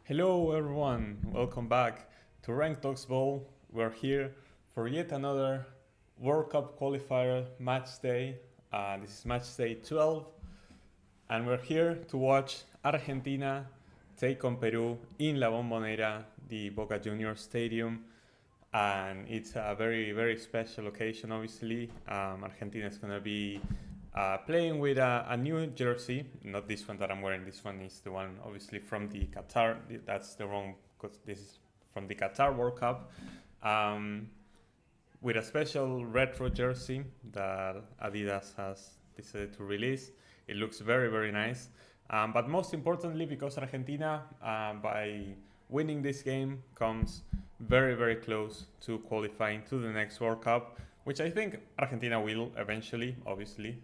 Hello everyone, welcome back to Rank Talks Ball. We're here for yet another World Cup Qualifier match day. This is match day 12, and we're here to watch Argentina take on Peru in La Bombonera, the Boca Juniors Stadium. And it's a very special occasion, obviously. Argentina is going to be playing with a new jersey, not this one that I'm wearing. This one is the one, obviously, from the Qatar. That's the wrong, because this is from the Qatar World Cup. With a special retro jersey that Adidas has decided to release. It looks very nice. But most importantly, because Argentina, by winning this game, comes very close to qualifying to the next World Cup, which I think Argentina will eventually, obviously.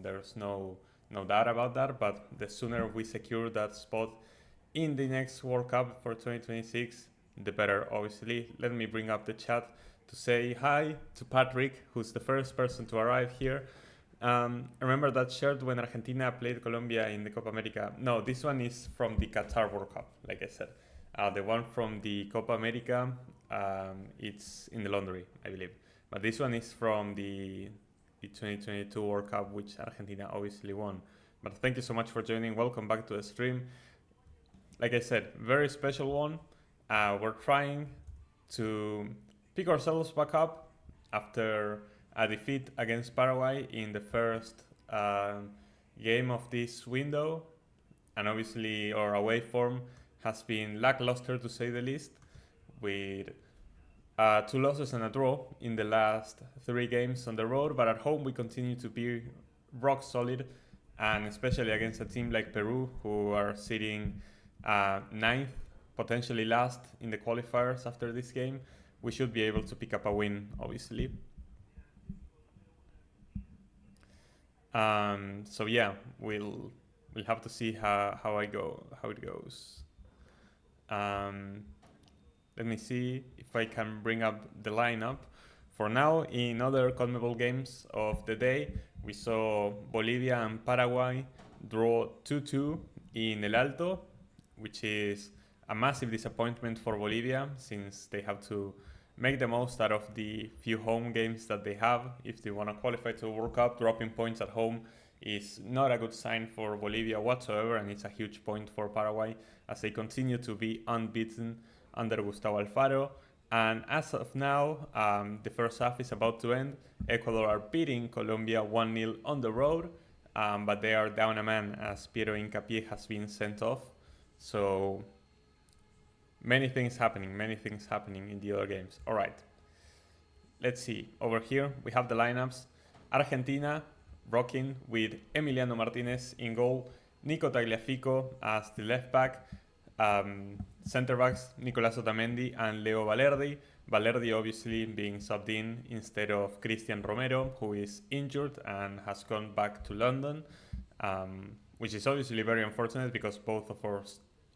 There's no doubt about that, but the sooner we secure that spot in the next World Cup for 2026, the better, obviously. Let me bring up the chat to say hi to Patrick, who's the first person to arrive here. Remember that shirt when Argentina played Colombia in the Copa America? No, this one is from the Qatar World Cup, like I said. The one from the Copa America, it's in the laundry, I believe. But this one is from the 2022 World Cup, which Argentina obviously won. But thank you so much for joining. Welcome back to the stream. Like I said, very special one. We're trying to pick ourselves back up after a defeat against Paraguay in the first game of this window. And obviously our away form has been lackluster, to say the least, with 2 losses and a draw in the last 3 games on the road. But at home we continue to be rock solid, and especially against a team like Peru, who are sitting 9th, potentially last in the qualifiers after this game, we should be able to pick up a win, obviously. So yeah, we'll have to see how it goes. Let me see if I can bring up the lineup. For now, in other CONMEBOL games of the day, we saw Bolivia and Paraguay draw 2-2 in El Alto, which is a massive disappointment for Bolivia, since they have to make the most out of the few home games that they have if they want to qualify to the World Cup. Dropping points at home is not a good sign for Bolivia whatsoever, and it's a huge point for Paraguay as they continue to be unbeaten under Gustavo Alfaro. And as of now, the first half is about to end. Ecuador are beating Colombia 1-0 on the road, but they are down a man as Piero Hincapié has been sent off. So many things happening in the other games. All right, let's see. Over here we have the lineups. Argentina rocking with Emiliano Martinez in goal, Nico Tagliafico as the left back, center backs Nicolás Otamendi and Leo Valerdi. Valerdi obviously being subbed in instead of Cristian Romero, who is injured and has gone back to London, which is obviously very unfortunate because both of our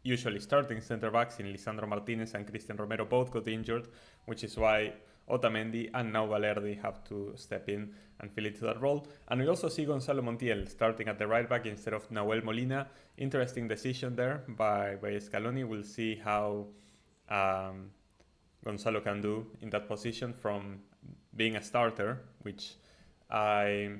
usually starting center backs in Lisandro Martinez and Cristian Romero both got injured, which is why Otamendi and now Valerdi have to step in and fill into that role. And we also see Gonzalo Montiel starting at the right back instead of Nahuel Molina. Interesting decision there by Scaloni. We'll see how Gonzalo can do in that position from being a starter, which I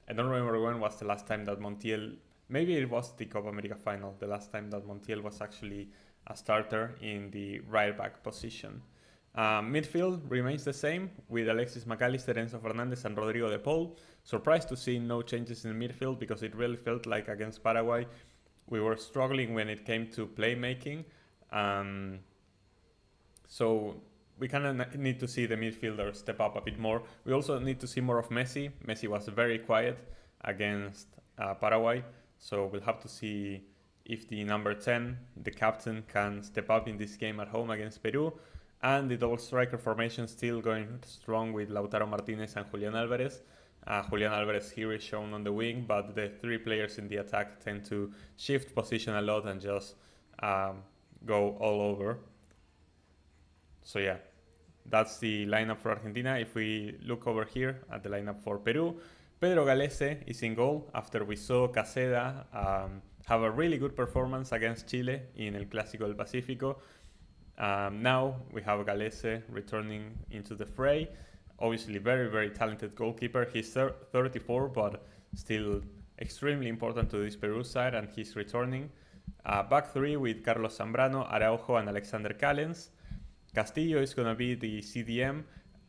don't remember when was the last time that Montiel, maybe it was the Copa America final, the last time that Montiel was actually a starter in the right back position. Midfield remains the same with Alexis McAllister, Enzo Fernandez and Rodrigo de Paul. Surprised to see no changes in the midfield because it really felt like against Paraguay we were struggling when it came to playmaking. So we kind of need to see the midfielders step up a bit more. We also need to see more of Messi. Messi was very quiet against Paraguay, so we'll have to see if the number 10, the captain, can step up in this game at home against Peru. And the double striker formation still going strong with Lautaro Martinez and Julian Alvarez. Julian Alvarez here is shown on the wing, but the 3 players in the attack tend to shift position a lot and just go all over. So yeah, that's the lineup for Argentina. If we look over here at the lineup for Peru, Pedro Galese is in goal after we saw Caseda have a really good performance against Chile in El Clásico del Pacífico. Now we have Galese returning into the fray. Obviously, very, very talented goalkeeper. He's 34, but still extremely important to this Peru side, and he's returning. Back three with Carlos Zambrano, Araujo, and Alexander Callens. Castillo is going to be the CDM,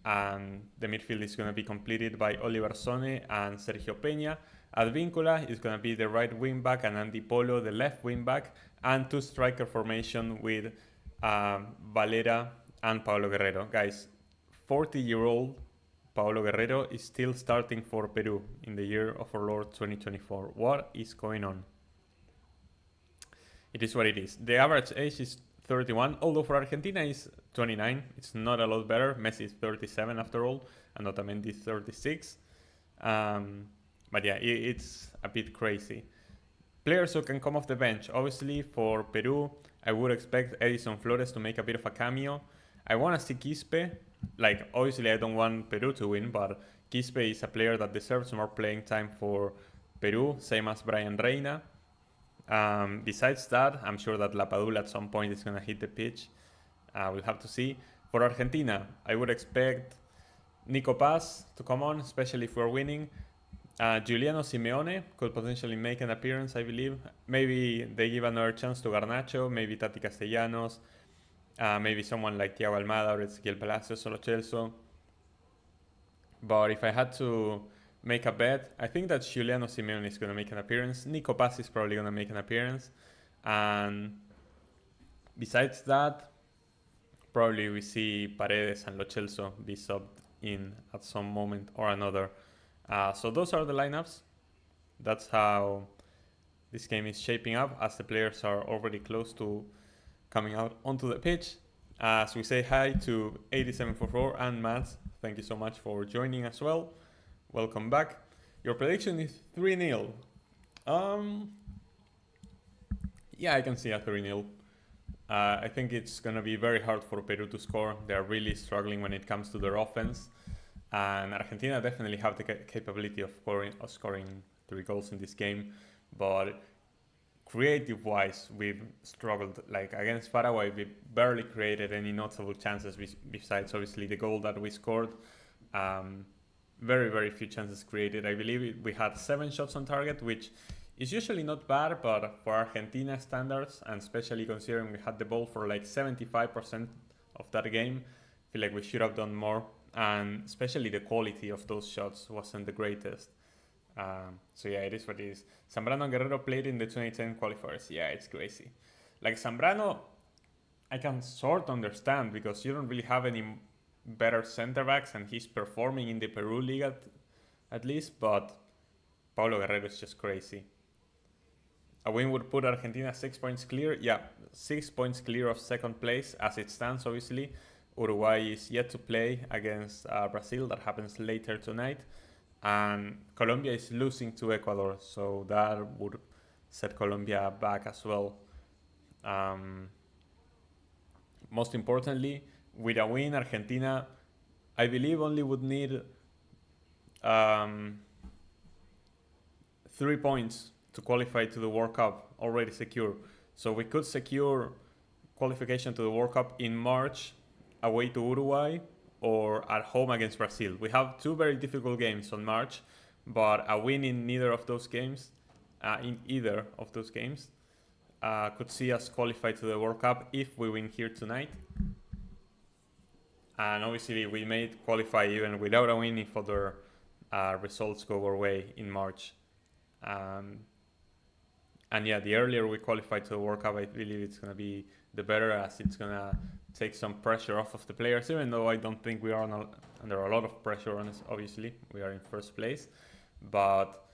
and the midfield is going to be completed by Oliver Sone and Sergio Peña. Advíncula is going to be the right wing back, and Andy Polo the left wing back, and two striker formation with Valera and Paulo Guerrero. Guys, 40-year-old Paulo Guerrero is still starting for Peru in the year of our Lord 2024. What is going on? It is what it is. The average age is 31, although for Argentina is 29. It's not a lot better. Messi is 37 after all, and Otamendi is 36. But yeah, it's a bit crazy. Players who can come off the bench. Obviously, for Peru, I would expect Edison Flores to make a bit of a cameo. I want to see Quispe. Like, obviously, I don't want Peru to win, but Quispe is a player that deserves more playing time for Peru, same as Brian Reina. Besides that, I'm sure that Lapadula at some point is going to hit the pitch. We'll have to see. For Argentina, I would expect Nico Paz to come on, especially if we're winning. Giuliano Simeone could potentially make an appearance, I believe. Maybe they give another chance to Garnacho, maybe Tati Castellanos, maybe someone like Thiago Almada or Ezequiel Palacios or Lo Celso. But if I had to make a bet, I think that Giuliano Simeone is going to make an appearance. Nico Paz is probably going to make an appearance. And besides that, probably we see Paredes and Lo Celso be subbed in at some moment or another. So those are the lineups. That's how this game is shaping up, as the players are already close to coming out onto the pitch. As we say hi to 8744 and Matt, thank you so much for joining as well. Welcome back. Your prediction is 3-0. Yeah, I can see a 3-0. I think it's going to be very hard for Peru to score. They're really struggling when it comes to their offense. And Argentina definitely have the capability of scoring 3 goals in this game. But creative-wise, we've struggled. Like against Paraguay, we barely created any notable chances besides obviously the goal that we scored. Very, very few chances created. I believe we had 7 shots on target, which is usually not bad, but for Argentina standards, and especially considering we had the ball for like 75% of that game, I feel like we should have done more. And especially the quality of those shots wasn't the greatest. So yeah, it is what it is. Zambrano and Guerrero played in the 2010 qualifiers. Yeah, it's crazy. Like Zambrano, I can sort of understand because you don't really have any better center backs, and he's performing in the Peru League at least. But Paulo Guerrero is just crazy. A win would put Argentina 6 points clear. Yeah, 6 points clear of second place as it stands, obviously. Uruguay is yet to play against Brazil. That happens later tonight. And Colombia is losing to Ecuador, so that would set Colombia back as well. Most importantly, with a win, Argentina, I believe, only would need 3 points to qualify to the World Cup, already secure. So we could secure qualification to the World Cup in March, away to Uruguay, or at home against Brazil. We have 2 very difficult games on March, but a win in either of those games, could see us qualify to the World Cup if we win here tonight. And obviously we may qualify even without a win if other results go our way in March. And yeah, the earlier we qualify to the World Cup, I believe it's going to be the better, as it's going to take some pressure off of the players, even though I don't think we are under a lot of pressure on us. Obviously, we are in first place, but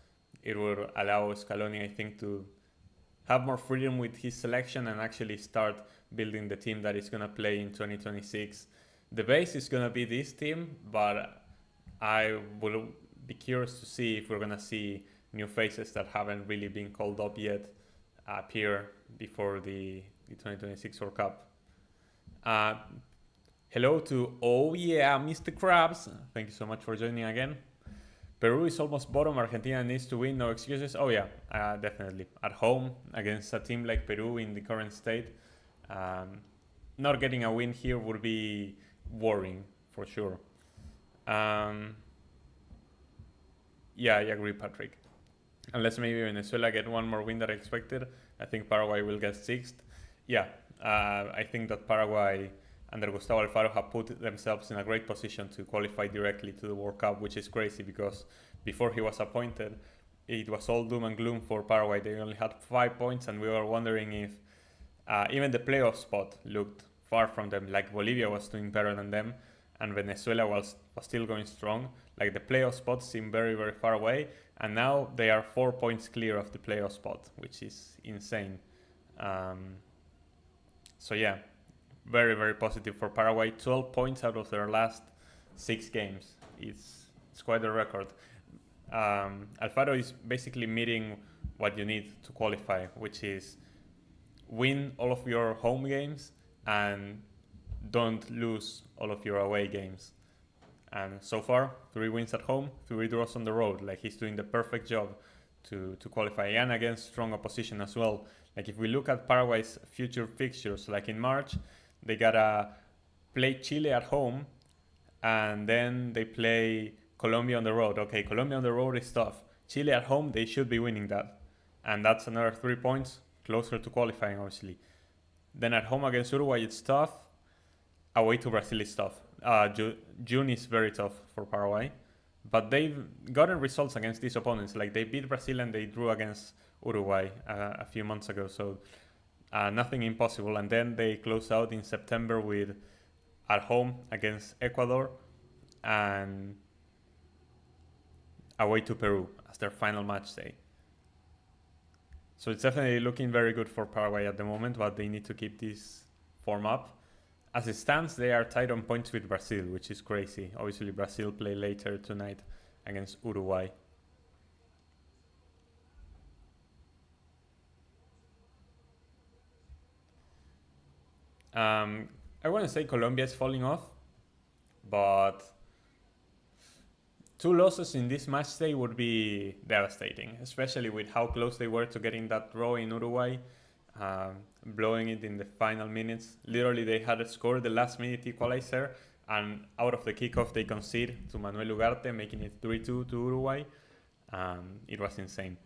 it will allow Scaloni, I think, to have more freedom with his selection and actually start building the team that is going to play in 2026. The base is going to be this team, but I will be curious to see if we're going to see new faces that haven't really been called up yet appear before the 2026 World Cup. Hello to Mr. Krabs. Thank you so much for joining again. Peru is almost bottom. Argentina needs to win. No excuses. Oh yeah, definitely at home against a team like Peru in the current state. Um, Not getting a win here would be worrying for sure. Um, yeah, I agree, Patrick. Unless maybe Venezuela get one more win that I expected, I think Paraguay will get sixth. Yeah, I think that Paraguay under Gustavo Alfaro have put themselves in a great position to qualify directly to the World Cup, which is crazy because before he was appointed, it was all doom and gloom for Paraguay. They only had 5 points, and we were wondering if even the playoff spot looked far from them. Like Bolivia was doing better than them, and Venezuela was still going strong. Like the playoff spot seemed very very far away, and now they are 4 points clear of the playoff spot, which is insane. Um, so yeah, very very positive for Paraguay. 12 points out of their last 6 games. It's quite a record. Alfaro is basically meeting what you need to qualify, which is win all of your home games and don't lose all of your away games. And so far, 3 wins at home, 3 draws on the road. Like he's doing the perfect job to qualify, and against strong opposition as well. Like if we look at Paraguay's future fixtures, like in March, they gotta play Chile at home, and then they play Colombia on the road. Okay, Colombia on the road is tough. Chile at home, they should be winning that, and that's another 3 points closer to qualifying, obviously. Then at home against Uruguay, it's tough. Away to Brazil is tough. June is very tough for Paraguay, but they've gotten results against these opponents. Like they beat Brazil and they drew against Uruguay a few months ago, so nothing impossible. And then they close out in September with at home against Ecuador and away to Peru as their final match day. So it's definitely looking very good for Paraguay at the moment, but they need to keep this form up. As it stands, they are tied on points with Brazil, which is crazy. Obviously, Brazil play later tonight against Uruguay. I want to say Colombia is falling off, but 2 losses in this match day would be devastating, especially with how close they were to getting that draw in Uruguay, blowing it in the final minutes. Literally, they had scored the last minute equalizer, and out of the kickoff, they concede to Manuel Ugarte, making it 3-2 to Uruguay. It was insane.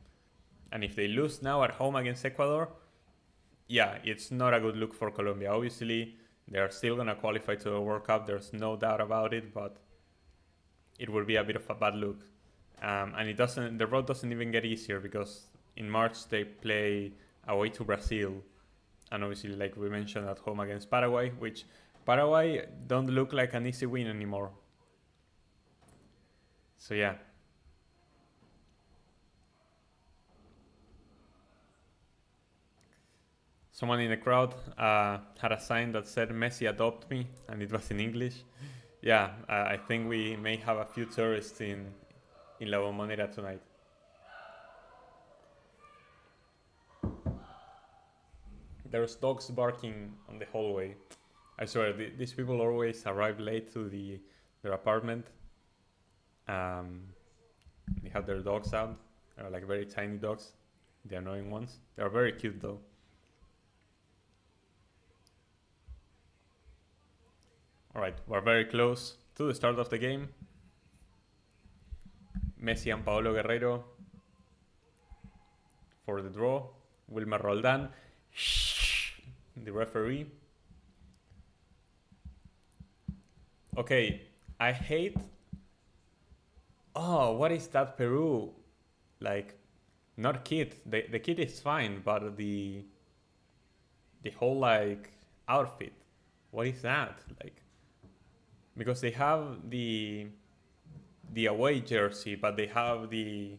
And if they lose now at home against Ecuador, yeah, it's not a good look for Colombia. Obviously, they are still going to qualify to the World Cup. There's no doubt about it, but it will be a bit of a bad look. And it doesn't. The road doesn't even get easier because in March they play away to Brazil, and obviously, like we mentioned, at home against Paraguay, which Paraguay don't look like an easy win anymore. So yeah. Someone in the crowd had a sign that said "Messi adopt me," and it was in English. Yeah, I think we may have a few tourists in La Bombonera tonight. There's dogs barking on the hallway. I swear, these people always arrive late to their apartment. They have their dogs out. They're like very tiny dogs, the annoying ones. They're very cute though. Alright, we're very close to the start of the game. Messi and Paolo Guerrero for the draw. Wilmer Roldan, the referee. Okay, I hate. Oh, what is that Peru? Like, not kit. The kit is fine, but the whole like outfit. What is that? Like, because they have the away jersey, but they have the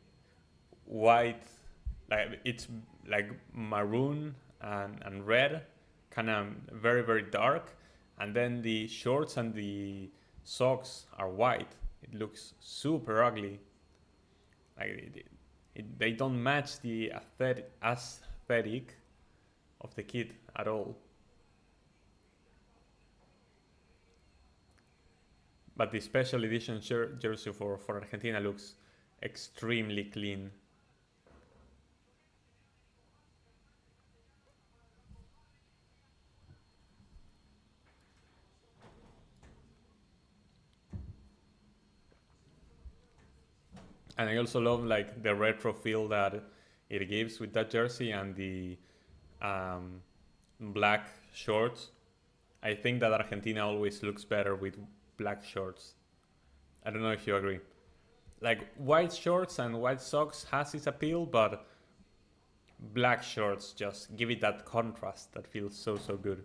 white, like it's like maroon and red, kind of very very dark, and then the shorts and the socks are white. It looks super ugly. Like they don't match the aesthetic of the kit at all. But the special edition jersey for Argentina looks extremely clean. And I also love like the retro feel that it gives with that jersey and the um, black shorts. I think that Argentina always looks better with black shorts. I don't know if you agree. Like white shorts and white socks has its appeal, but black shorts just give it that contrast that feels so good.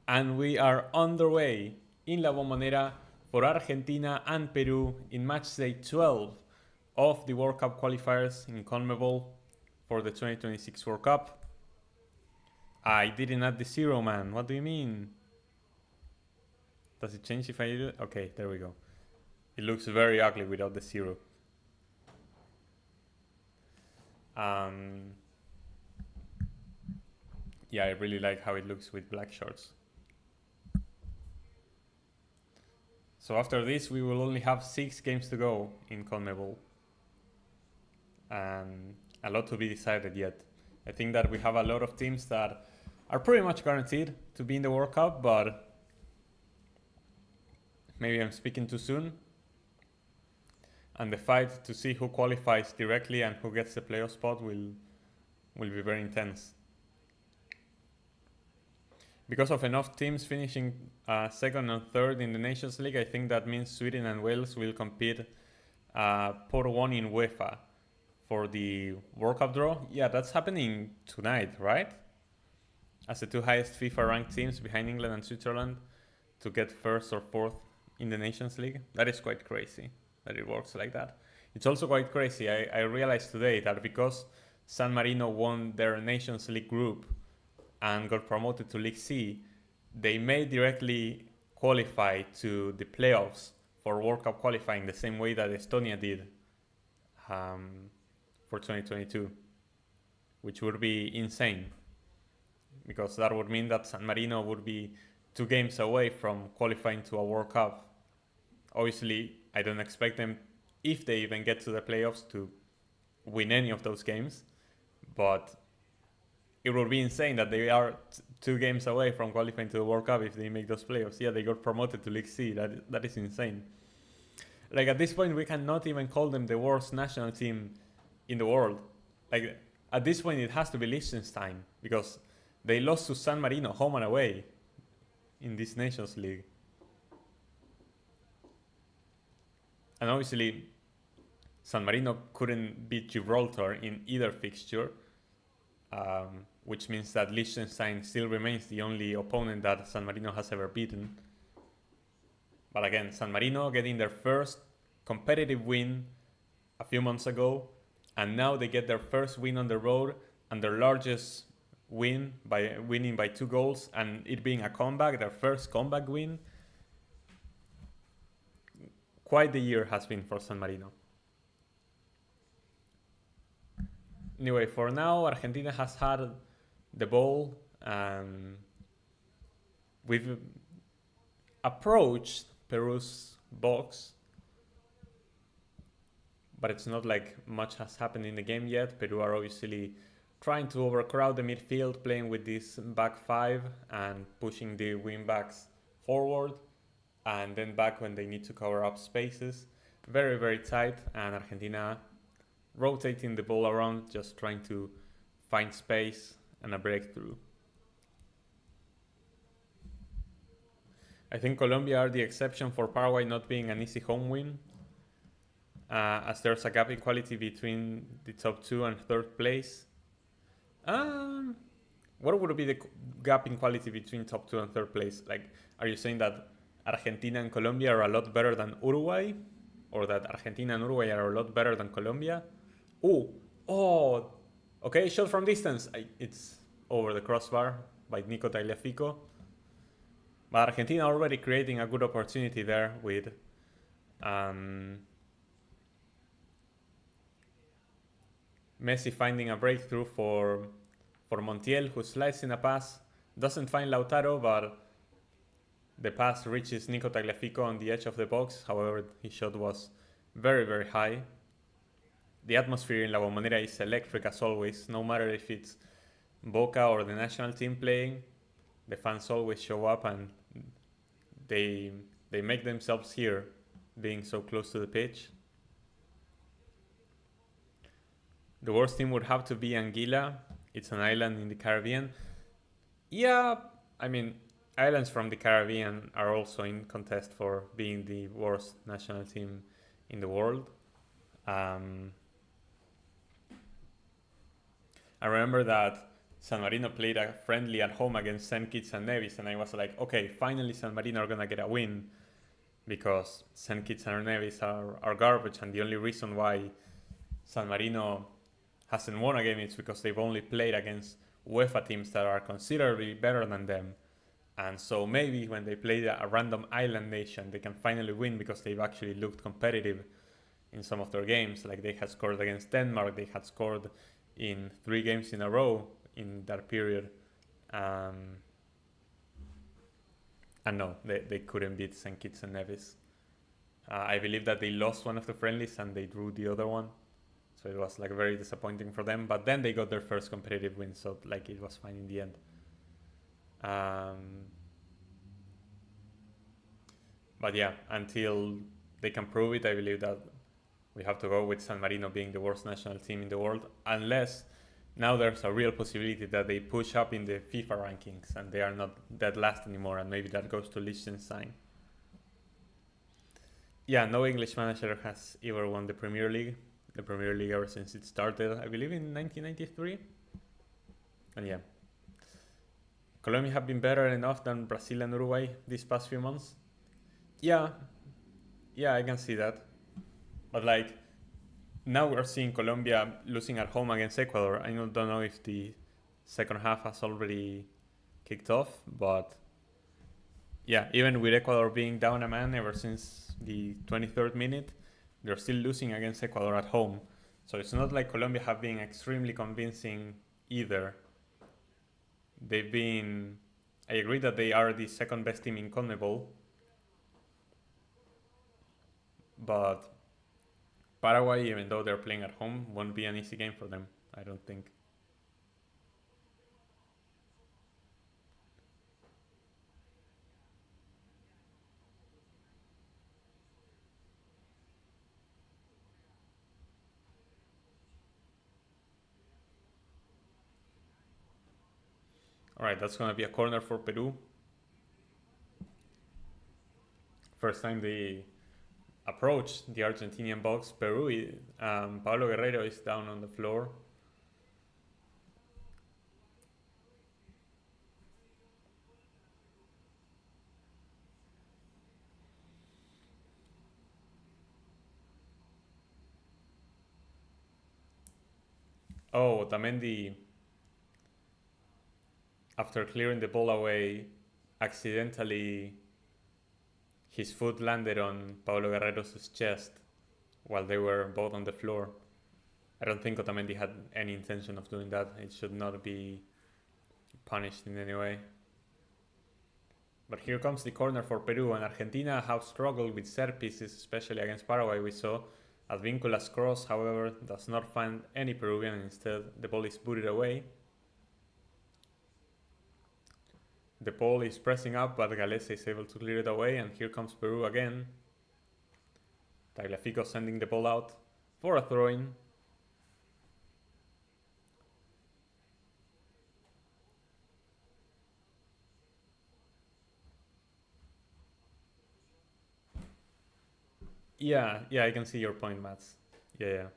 And we are underway in La Bombonera for Argentina and Peru in match day 12 of the World Cup qualifiers in CONMEBOL for the 2026 World Cup. I didn't add the zero, man. What do you mean? Does it change if I do it? Okay, there we go. It looks very ugly without the zero. Yeah, I really like how it looks with black shorts. So after this, we will only have 6 games to go in CONMEBOL. And a lot to be decided yet. I think that we have a lot of teams that are pretty much guaranteed to be in the World Cup, but maybe I'm speaking too soon. And the fight to see who qualifies directly and who gets the playoff spot will be very intense. Because of enough teams finishing second and third in the Nations League, I think that means Sweden and Wales will compete Pot 1 in UEFA for the World Cup draw. Yeah, that's happening tonight, right? As the 2 highest FIFA ranked teams behind England and Switzerland to get first or fourth in the Nations League. That is quite crazy that it works like that. It's also quite crazy. I realized today that because San Marino won their Nations League group and got promoted to League C, they may directly qualify to the playoffs for World Cup qualifying the same way that Estonia did for 2022, which would be insane because that would mean that San Marino would be 2 games away from qualifying to a World Cup. Obviously, I don't expect them, if they even get to the playoffs, to win any of those games, but it would be insane that they are 2 games away from qualifying to the World Cup if they make those playoffs. Yeah, they got promoted to League C. That is insane. Like at this point, we cannot even call them the worst national team in the world. Like at this point, it has to be Liechtenstein because they lost to San Marino home and away in this Nations League. And obviously, San Marino couldn't beat Gibraltar in either fixture, which means that Liechtenstein still remains the only opponent that San Marino has ever beaten. But again, San Marino getting their first competitive win a few months ago, and now they get their first win on the road and their largest win by winning by 2 goals and it being a comeback, their first comeback win. Quite the year has been for San Marino. Anyway, for now, Argentina has had the ball. We've approached Peru's box, but it's not like much has happened in the game yet. Peru are obviously trying to overcrowd the midfield, playing with this back 5 and pushing the wing backs forward and then back when they need to cover up spaces. Very, very tight, and Argentina rotating the ball around, just trying to find space and a breakthrough. I think Colombia are the exception for Paraguay not being an easy home win, as there's a gap in quality between the top 2 and 3rd place. What would be the gap in quality between top 2 and 3rd place? Like, are you saying that Argentina and Colombia are a lot better than Uruguay? Or that Argentina and Uruguay are a lot better than Colombia? Oh, okay, shot from distance. It's over the crossbar by Nico Tagliafico. But Argentina already creating a good opportunity there with Messi finding a breakthrough for Montiel, who slides in a pass. Doesn't find Lautaro, but The pass reaches Nico Tagliafico on the edge of the box, however, his shot was very, very high. The atmosphere in La Bombonera is electric as always, no matter if it's Boca or the national team playing. The fans always show up and they make themselves hear, being so close to the pitch. The worst team would have to be Anguilla. It's an island in the Caribbean. Yeah, I mean, islands from the Caribbean are also in contest for being the worst national team in the world. I remember that San Marino played a friendly at home against St. Kitts and Nevis, and I was like, okay, finally San Marino are gonna get a win, because St. Kitts and Nevis are garbage, and the only reason why San Marino hasn't won a game is because they've only played against UEFA teams that are considerably better than them. And so maybe when they play a random island nation, they can finally win because they've actually looked competitive in some of their games. Like they had scored against Denmark, they had scored in 3 games in a row in that period. And no, they couldn't beat St. Kitts and Nevis. I believe that they lost one of the friendlies and they drew the other one. So it was like very disappointing for them. But then they got their first competitive win, so like it was fine in the end. But yeah, until they can prove it, I believe that we have to go with San Marino being the worst national team in the world, unless now there's a real possibility that they push up in the FIFA rankings and they are not dead last anymore, and maybe that goes to Liechtenstein. Yeah, no English manager has ever won the Premier League ever since it started, I believe in 1993. And yeah, Colombia have been better enough than Brazil and Uruguay these past few months. Yeah, I can see that. But like, now we're seeing Colombia losing at home against Ecuador. I don't know if the second half has already kicked off, but yeah, even with Ecuador being down a man ever since the 23rd minute, they're still losing against Ecuador at home. So it's not like Colombia have been extremely convincing either. They've been... I agree that they are the second best team in CONMEBOL, but Paraguay, even though they're playing at home, won't be an easy game for them, I don't think. Alright, that's going to be a corner for Peru. First time they approach the Argentinian box. Peru, Pablo Guerrero is down on the floor. Oh, Otamendi, after clearing the ball away, accidentally his foot landed on Pablo Guerrero's chest while they were both on the floor. I don't think Otamendi had any intention of doing that. It should not be punished in any way. But here comes the corner for Peru, and Argentina have struggled with set pieces, especially against Paraguay. We saw Advíncula's cross, however, does not find any Peruvian. Instead, the ball is booted away. The ball is pressing up, but Galese is able to clear it away, and here comes Peru again. Tagliafico sending the ball out for a throw-in. Yeah, I can see your point, Mats. Yeah.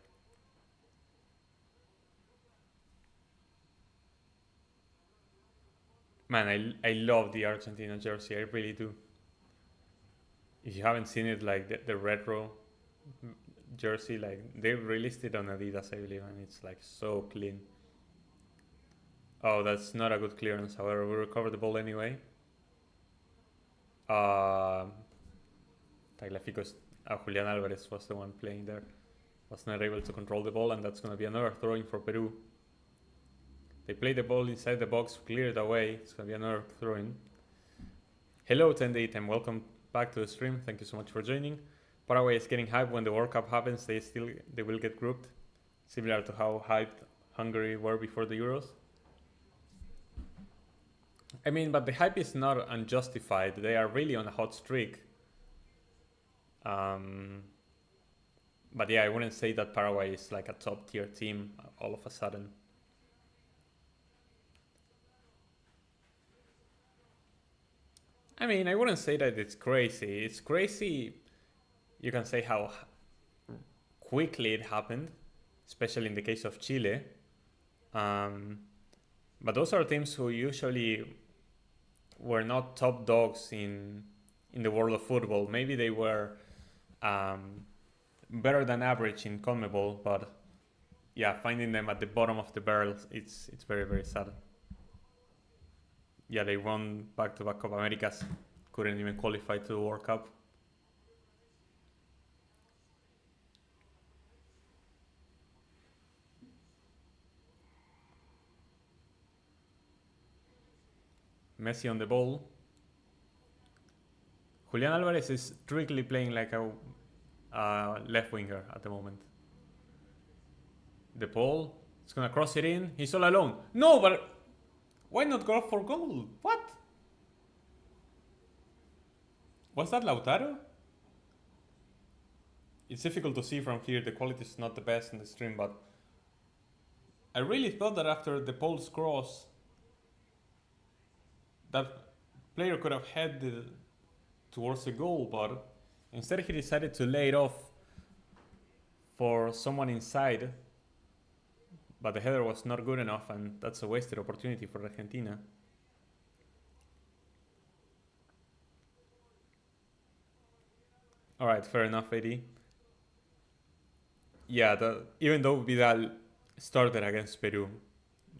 Man, I love the Argentina jersey, I really do. If you haven't seen it, like the retro jersey, like they released it on Adidas, I believe, and it's like so clean. Oh, that's not a good clearance, however, we recovered the ball anyway. Tagliafico's Julian Alvarez was the one playing there. Was not able to control the ball, and that's going to be another throw-in for Peru. They play the ball inside the box, clear it away. It's going to be another throw-in. Hello, 10-day and welcome back to the stream. Thank you so much for joining. Paraguay is getting hyped when the World Cup happens. They will get grouped, similar to how hyped Hungary were before the Euros. I mean, but the hype is not unjustified. They are really on a hot streak. But yeah, I wouldn't say that Paraguay is like a top tier team all of a sudden. I mean, I wouldn't say that it's crazy. It's crazy, you can say, how quickly it happened, especially in the case of Chile. But those are teams who usually were not top dogs in the world of football. Maybe they were better than average in CONMEBOL, but yeah, finding them at the bottom of the barrel, it's very, very sad. Yeah, they won back-to-back Copa Americas, couldn't even qualify to the World Cup. Messi on the ball. Julian Alvarez is strictly playing like a left winger at the moment. The ball, it's gonna cross it in. He's all alone. No, but why not go for goal? What? Was that Lautaro? It's difficult to see from here. The quality is not the best in the stream, but I really thought that after the Paul's cross, that player could have headed towards the goal, but instead he decided to lay it off for someone inside. But the header was not good enough, and that's a wasted opportunity for Argentina. Alright, fair enough, AD. Yeah, even though Vidal started against Peru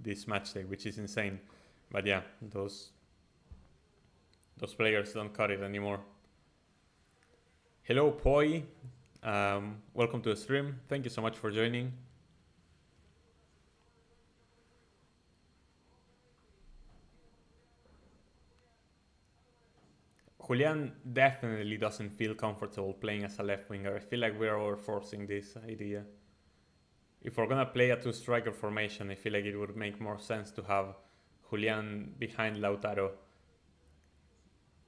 this match day, which is insane. But yeah, those players don't cut it anymore. Hello, Poi. Welcome to the stream. Thank you so much for joining. Julian definitely doesn't feel comfortable playing as a left winger. I feel like we're overforcing this idea. If we're gonna play a two-striker formation, I feel like it would make more sense to have Julian behind Lautaro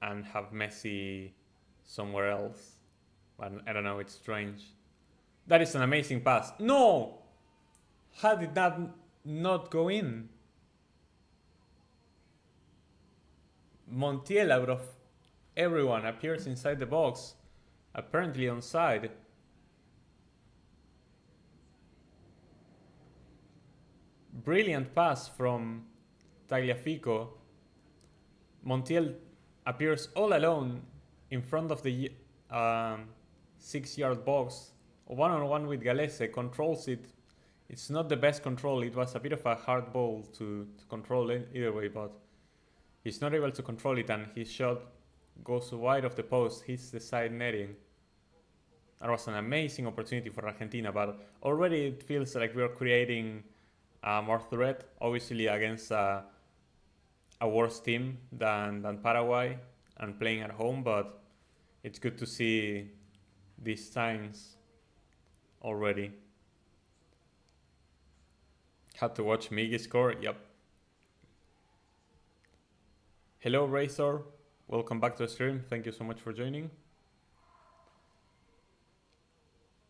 and have Messi somewhere else. But I don't know, it's strange. That is an amazing pass. No! How did that not go in? Montiel, out of everyone, appears inside the box, apparently onside. Brilliant pass from Tagliafico. Montiel appears all alone in front of the 6-yard box. One-on-one with Galese, controls it. It's not the best control. It was a bit of a hard ball to control either way, but he's not able to control it, and his shot goes wide of the post, hits the side netting. That was an amazing opportunity for Argentina, but already it feels like we're creating more threat, obviously against a worse team than Paraguay and playing at home, but it's good to see these signs already. Had to watch Miggy score, yep. Hello Razor, welcome back to the stream, thank you so much for joining.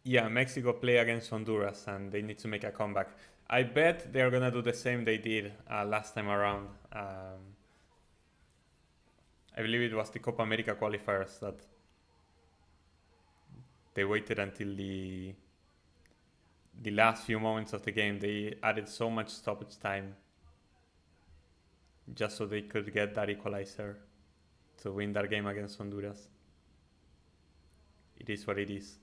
Yeah, Mexico play against Honduras and they need to make a comeback. I bet they're gonna do the same they did last time around. I believe it was the Copa America qualifiers that they waited until the last few moments of the game. They added so much stoppage time just so they could get that equalizer to win that game against Honduras. It is what it is.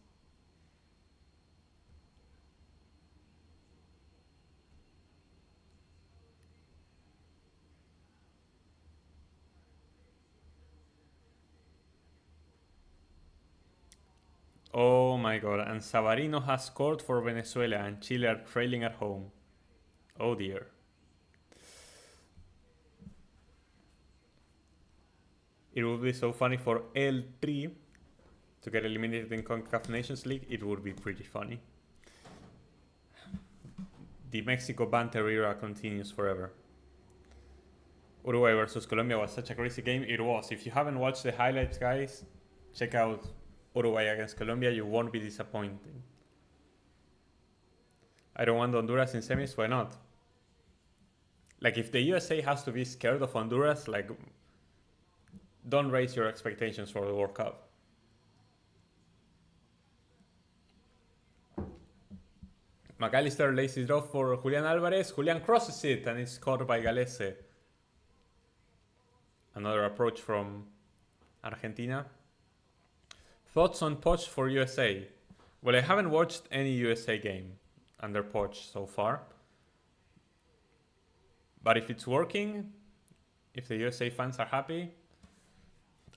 Oh my god, and Savarino has scored for Venezuela and Chile are trailing at home. Oh dear. It would be so funny for L3 to get eliminated in CONCACAF Nations League. It would be pretty funny. The Mexico banter era continues forever. Uruguay versus Colombia was such a crazy game. It was. If you haven't watched the highlights, guys, check out Uruguay against Colombia. You won't be disappointed. I don't want Honduras in semis. Why not? Like, if the USA has to be scared of Honduras, like, don't raise your expectations for the World Cup. McAllister lays it off for Julian Alvarez. Julian crosses it and it's caught by Galese. Another approach from Argentina. Thoughts on Poch for USA? Well, I haven't watched any USA game under Poch so far. But if it's working, if the USA fans are happy,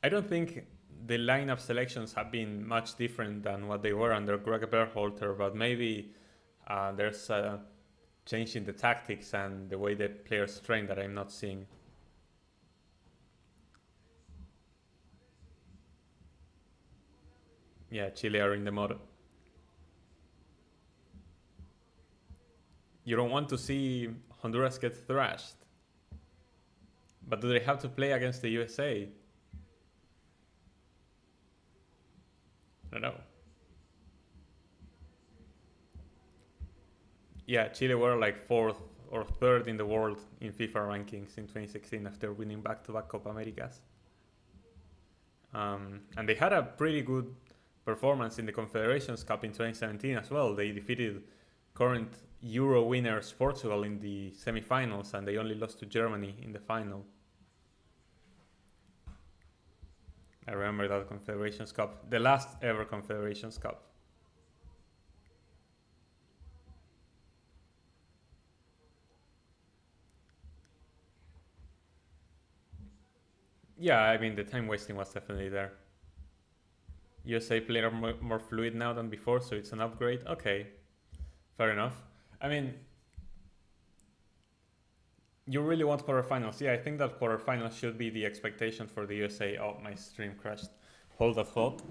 I don't think the lineup selections have been much different than what they were under Greg Berhalter, but maybe there's a change in the tactics and the way the players train that I'm not seeing. Yeah, Chile are in the mud. You don't want to see Honduras get thrashed. But do they have to play against the USA? I don't know. Yeah, Chile were like 4th or 3rd in the world in FIFA rankings in 2016 after winning back-to-back Copa Americas. And they had a pretty good performance in the Confederations Cup in 2017 as well. They defeated current Euro winners Portugal in the semi-finals, and they only lost to Germany in the final. I remember that Confederations Cup, the last ever Confederations Cup. Yeah, I mean, the time wasting was definitely there. USA players are more fluid now than before, so it's an upgrade. Okay, fair enough. I mean, you really want quarterfinals. Yeah, I think that quarterfinals should be the expectation for the USA. Oh, my stream crashed. Hold that thought.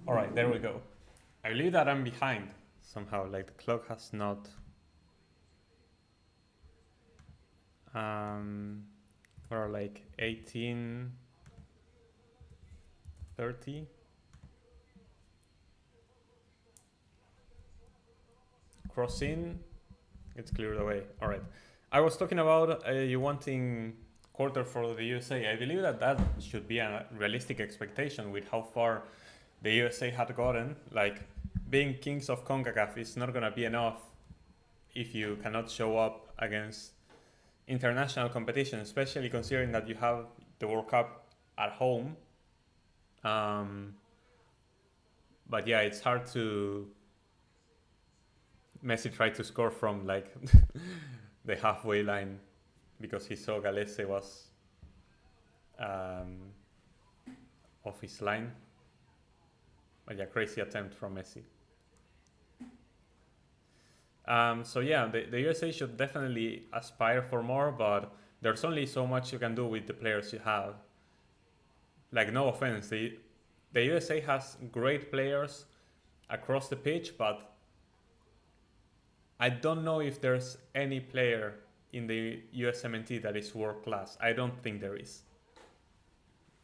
All right, there we go. I believe that I'm behind somehow, like the clock has not... we're like 18:30. Cross in, it's cleared away. All right. I was talking about you wanting quarter for the USA. I believe that that should be a realistic expectation with how far the USA had gotten. Like, being kings of CONCACAF is not going to be enough if you cannot show up against international competition, especially considering that you have the World Cup at home. But yeah, it's hard to... Messi tried to score from like the halfway line because he saw Galese was off his line. But yeah, crazy attempt from Messi. So yeah, the USA should definitely aspire for more, but there's only so much you can do with the players you have. Like, no offense, the USA has great players across the pitch, but I don't know if there's any player in the USMNT that is world class. I don't think there is.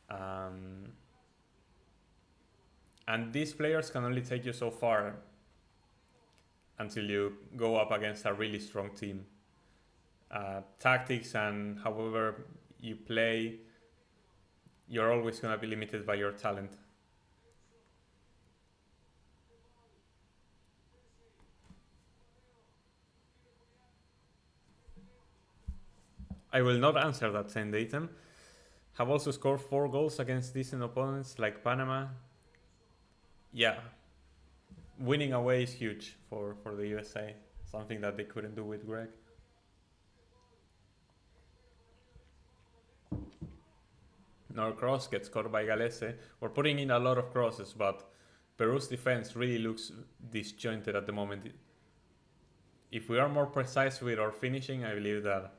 And these players can only take you so far until you go up against a really strong team. Tactics and however you play, you're always going to be limited by your talent. I will not answer that same datum. Have also scored 4 goals against decent opponents like Panama. Yeah, winning away is huge for the USA. Something that they couldn't do with Greg. Our cross gets caught by Galese. We're putting in a lot of crosses, but Peru's defense really looks disjointed at the moment. If we are more precise with our finishing, I believe that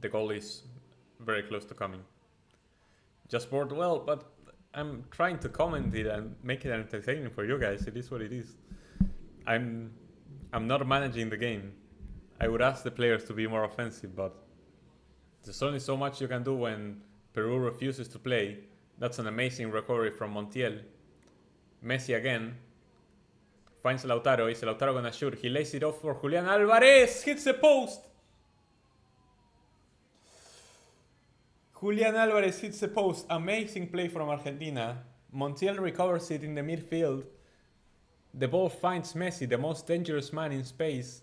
the goal is very close to coming. Just board well, but I'm trying to comment it and make it entertaining for you guys. It is what it is. I'm not managing the game. I would ask the players to be more offensive, but there's only so much you can do when Peru refuses to play. That's an amazing recovery from Montiel. Messi again. Finds Lautaro. Is Lautaro gonna shoot? He lays it off for Julian Alvarez. Hits the post. Julian Alvarez hits the post. Amazing play from Argentina. Montiel recovers it in the midfield. The ball finds Messi, the most dangerous man in space.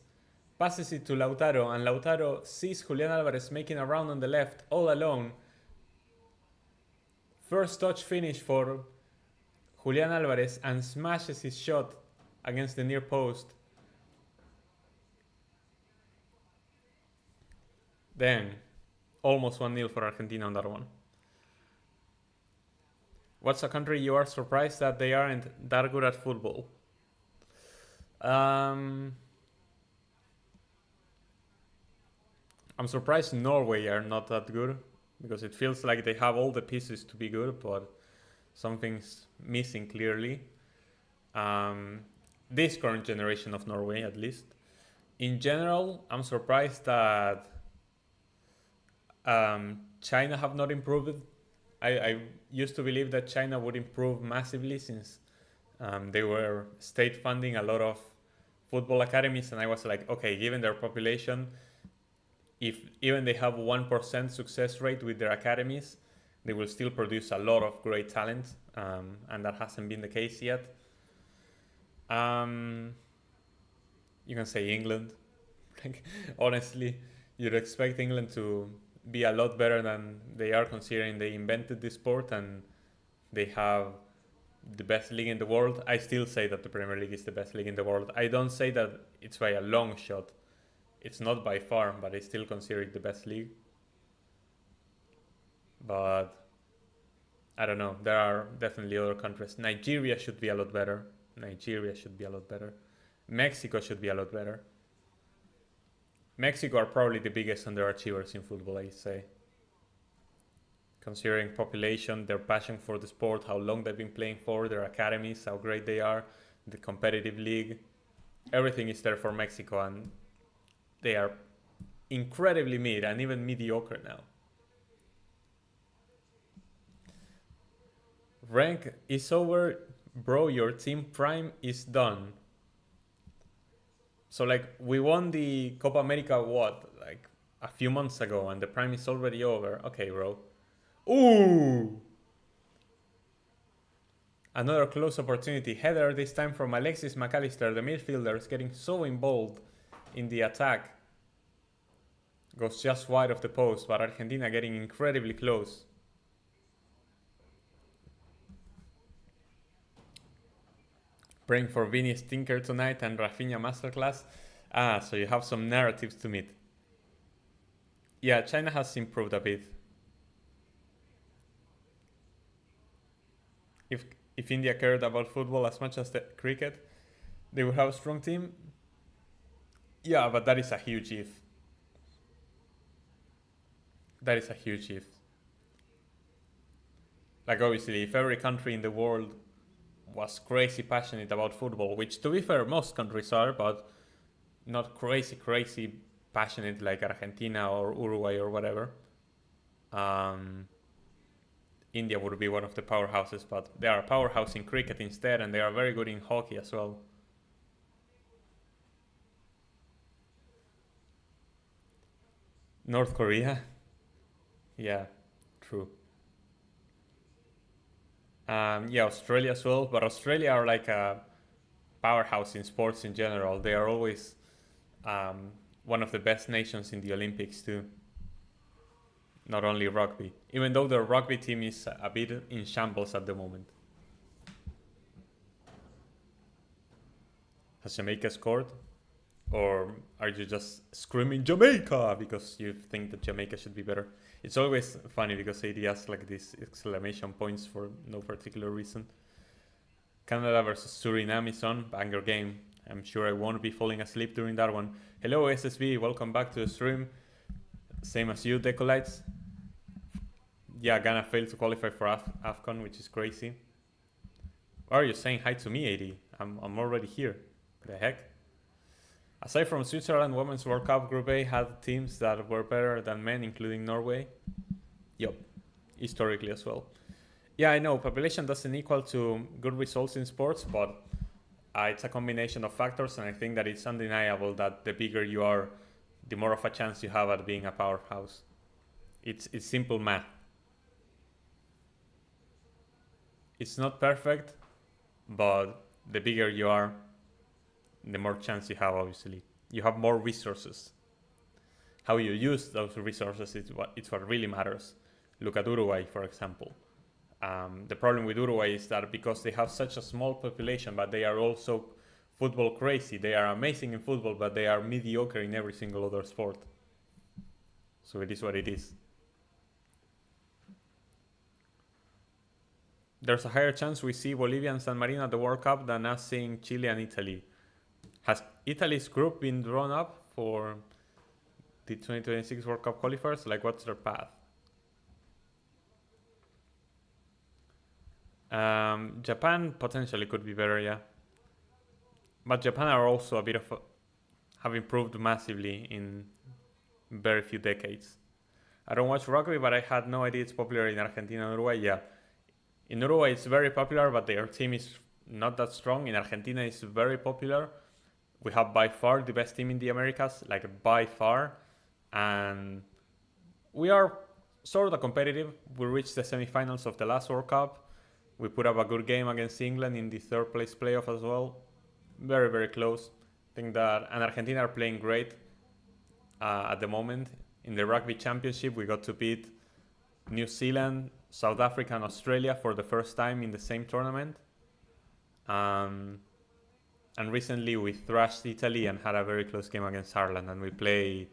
Passes it to Lautaro, and Lautaro sees Julian Alvarez making a round on the left, all alone. First touch finish for Julian Alvarez, and smashes his shot against the near post. Then, almost 1-0 for Argentina on that one. What's a country you are surprised that they aren't that good at football? I'm surprised Norway are not that good, because it feels like they have all the pieces to be good, but something's missing clearly. This current generation of Norway, at least. In general, I'm surprised that China have not improved. I used to believe that China would improve massively since they were state funding a lot of football academies, and I was like, okay, given their population, if even they have 1% success rate with their academies, they will still produce a lot of great talent, and that hasn't been the case yet. You can say England. Honestly, you'd expect England to be a lot better than they are, considering they invented this sport and they have the best league in the world. I still say that the Premier League is the best league in the world. I don't say that it's by a long shot. It's not by far, but I still consider it the best league. But I don't know. There are definitely other countries. Nigeria should be a lot better. Mexico should be a lot better. Mexico are probably the biggest underachievers in football, I say. Considering population, their passion for the sport, how long they've been playing for, their academies, how great they are, the competitive league. Everything is there for Mexico, and they are incredibly mid and even mediocre now. Rank is over, bro. Your team prime is done. So like we won the Copa America like a few months ago, and the prime is already over. Okay, bro. Ooh! Another close opportunity. Header this time from Alexis McAllister. The midfielder is getting so involved in the attack. Goes just wide of the post, but Argentina getting incredibly close. Praying for Vini Stinker tonight and Rafinha Masterclass. So you have some narratives to meet. Yeah, China has improved a bit. If India cared about football as much as the cricket, they would have a strong team. Yeah, but that is a huge if. That is a huge if. Like obviously, if every country in the world was crazy passionate about football, which to be fair most countries are, but not crazy passionate like Argentina or Uruguay or whatever. Um, India would be one of the powerhouses, but they are a powerhouse in cricket instead, and they are very good in hockey as well. North Korea, yeah, true. Yeah, Australia as well, but Australia are like a powerhouse in sports in general. They are always um, one of the best nations in the Olympics too. Not only rugby, even though the rugby team is a bit in shambles at the moment. Has Jamaica scored? Or are you just screaming Jamaica because you think that Jamaica should be better? It's always funny because AD has like these exclamation points for no particular reason. Canada versus Suriname is on, banger game. I'm sure I won't be falling asleep during that one. Hello SSB, welcome back to the stream. Same as you, Decolites. Yeah, Ghana failed to qualify for AFCON, which is crazy. Why are you saying hi to me, AD? I'm already here. What the heck? Aside from Switzerland, Women's World Cup Group A had teams that were better than men, including Norway. Yup, historically as well. Yeah, I know, population doesn't equal to good results in sports, but it's a combination of factors, and I think that it's undeniable that the bigger you are, the more of a chance you have at being a powerhouse. It's simple math. It's not perfect, but the bigger you are, the more chance you have, obviously. You have more resources. How you use those resources is what really matters. Look at Uruguay, for example. The problem with Uruguay is that because they have such a small population, but they are also football crazy. They are amazing in football, but they are mediocre in every single other sport. So it is what it is. There's a higher chance we see Bolivia and San Marino at the World Cup than us seeing Chile and Italy. Has Italy's group been drawn up for the 2026 World Cup qualifiers? Like, what's their path? Japan potentially could be better, yeah. But Japan are also have improved massively in very few decades. I don't watch rugby, but I had no idea it's popular in Argentina and Uruguay. Yeah, in Uruguay it's very popular, but their team is not that strong. In Argentina it's very popular. We have by far the best team in the Americas, like by far, and we are sort of competitive. We reached the semifinals of the last World Cup. We put up a good game against England in the third place playoff as well. Very, very close. I think that and Argentina are playing great at the moment. In the rugby championship, we got to beat New Zealand, South Africa, and Australia for the first time in the same tournament. And recently we thrashed Italy and had a very close game against Ireland. And we play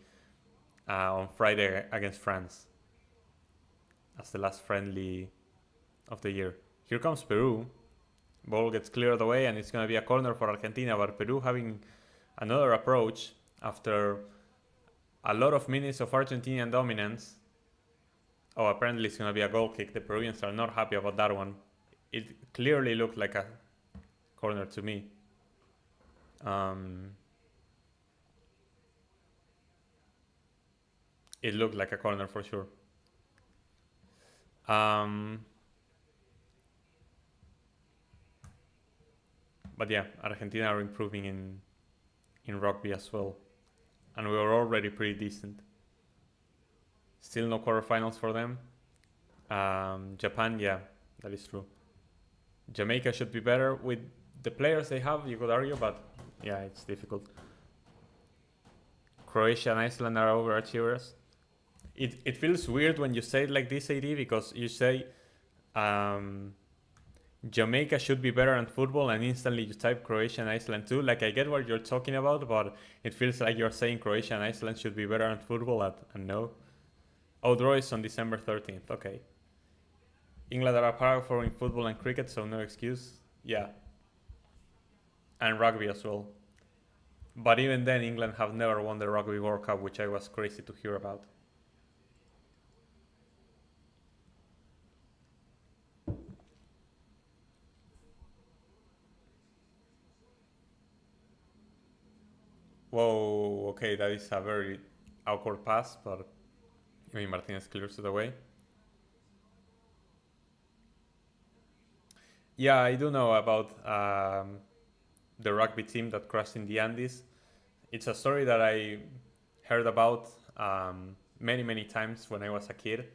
on Friday against France as the last friendly of the year. Here comes Peru. Ball gets cleared away and it's going to be a corner for Argentina, but Peru having another approach after a lot of minutes of Argentinian dominance. Oh, apparently it's going to be a goal kick. The Peruvians are not happy about that one. It clearly looked like a corner to me. It looked like a corner for sure. But yeah, Argentina are improving in rugby as well. And we were already pretty decent. Still no quarterfinals for them. Japan, yeah, that is true. Jamaica should be better with the players they have, you could argue, but yeah, it's difficult. Croatia and Iceland are overachievers. It feels weird when you say it like this, AD, because you say Jamaica should be better at football and instantly you type Croatia and Iceland too. Like, I get what you're talking about, but it feels like you're saying Croatia and Iceland should be better at football and no. Oh, draw is on December 13th. Okay. England are powerful in football and cricket, so no excuse. Yeah. And rugby as well. But even then, England have never won the Rugby World Cup, which I was crazy to hear about. Whoa, okay, that is a very awkward pass, but I mean Martinez clears it away. Yeah, I do know about the rugby team that crashed in the Andes. It's a story that I heard about many times when I was a kid.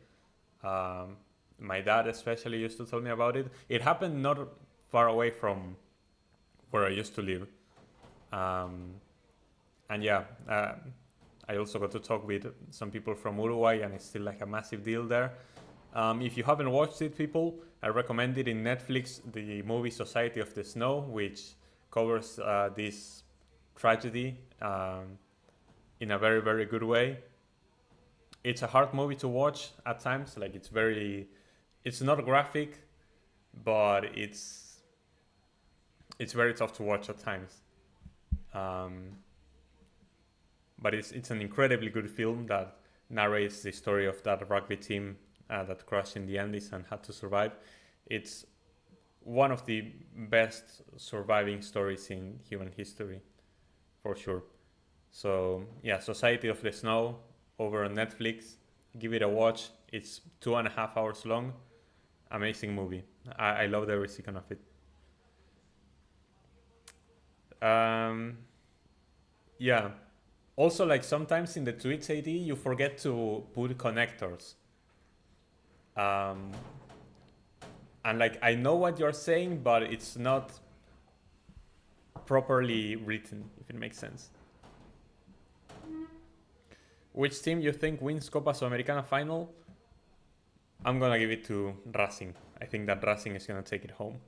Um, my dad especially used to tell me about it. It happened not far away from where I used to live. Um, and yeah, I also got to talk with some people from Uruguay, and it's still like a massive deal there. If you haven't watched it, people, I recommend it in Netflix, the movie Society of the Snow, which covers this tragedy in a very good way. It's a hard movie to watch at times. Like it's not graphic, but it's very tough to watch at times. Um, but it's an incredibly good film that narrates the story of that rugby team that crashed in the Andes and had to survive. It's one of the best surviving stories in human history, for sure. So yeah, Society of the Snow over on Netflix. Give it a watch. It's 2.5 hours long. Amazing movie. I loved every second of it. Yeah. Also, like sometimes in the Twitch AD, you forget to put connectors. Um, and like I know what you're saying, but it's not properly written, if it makes sense. Which team you think wins Copa Sudamericana final? I'm gonna give it to Racing. I think that Racing is gonna take it home.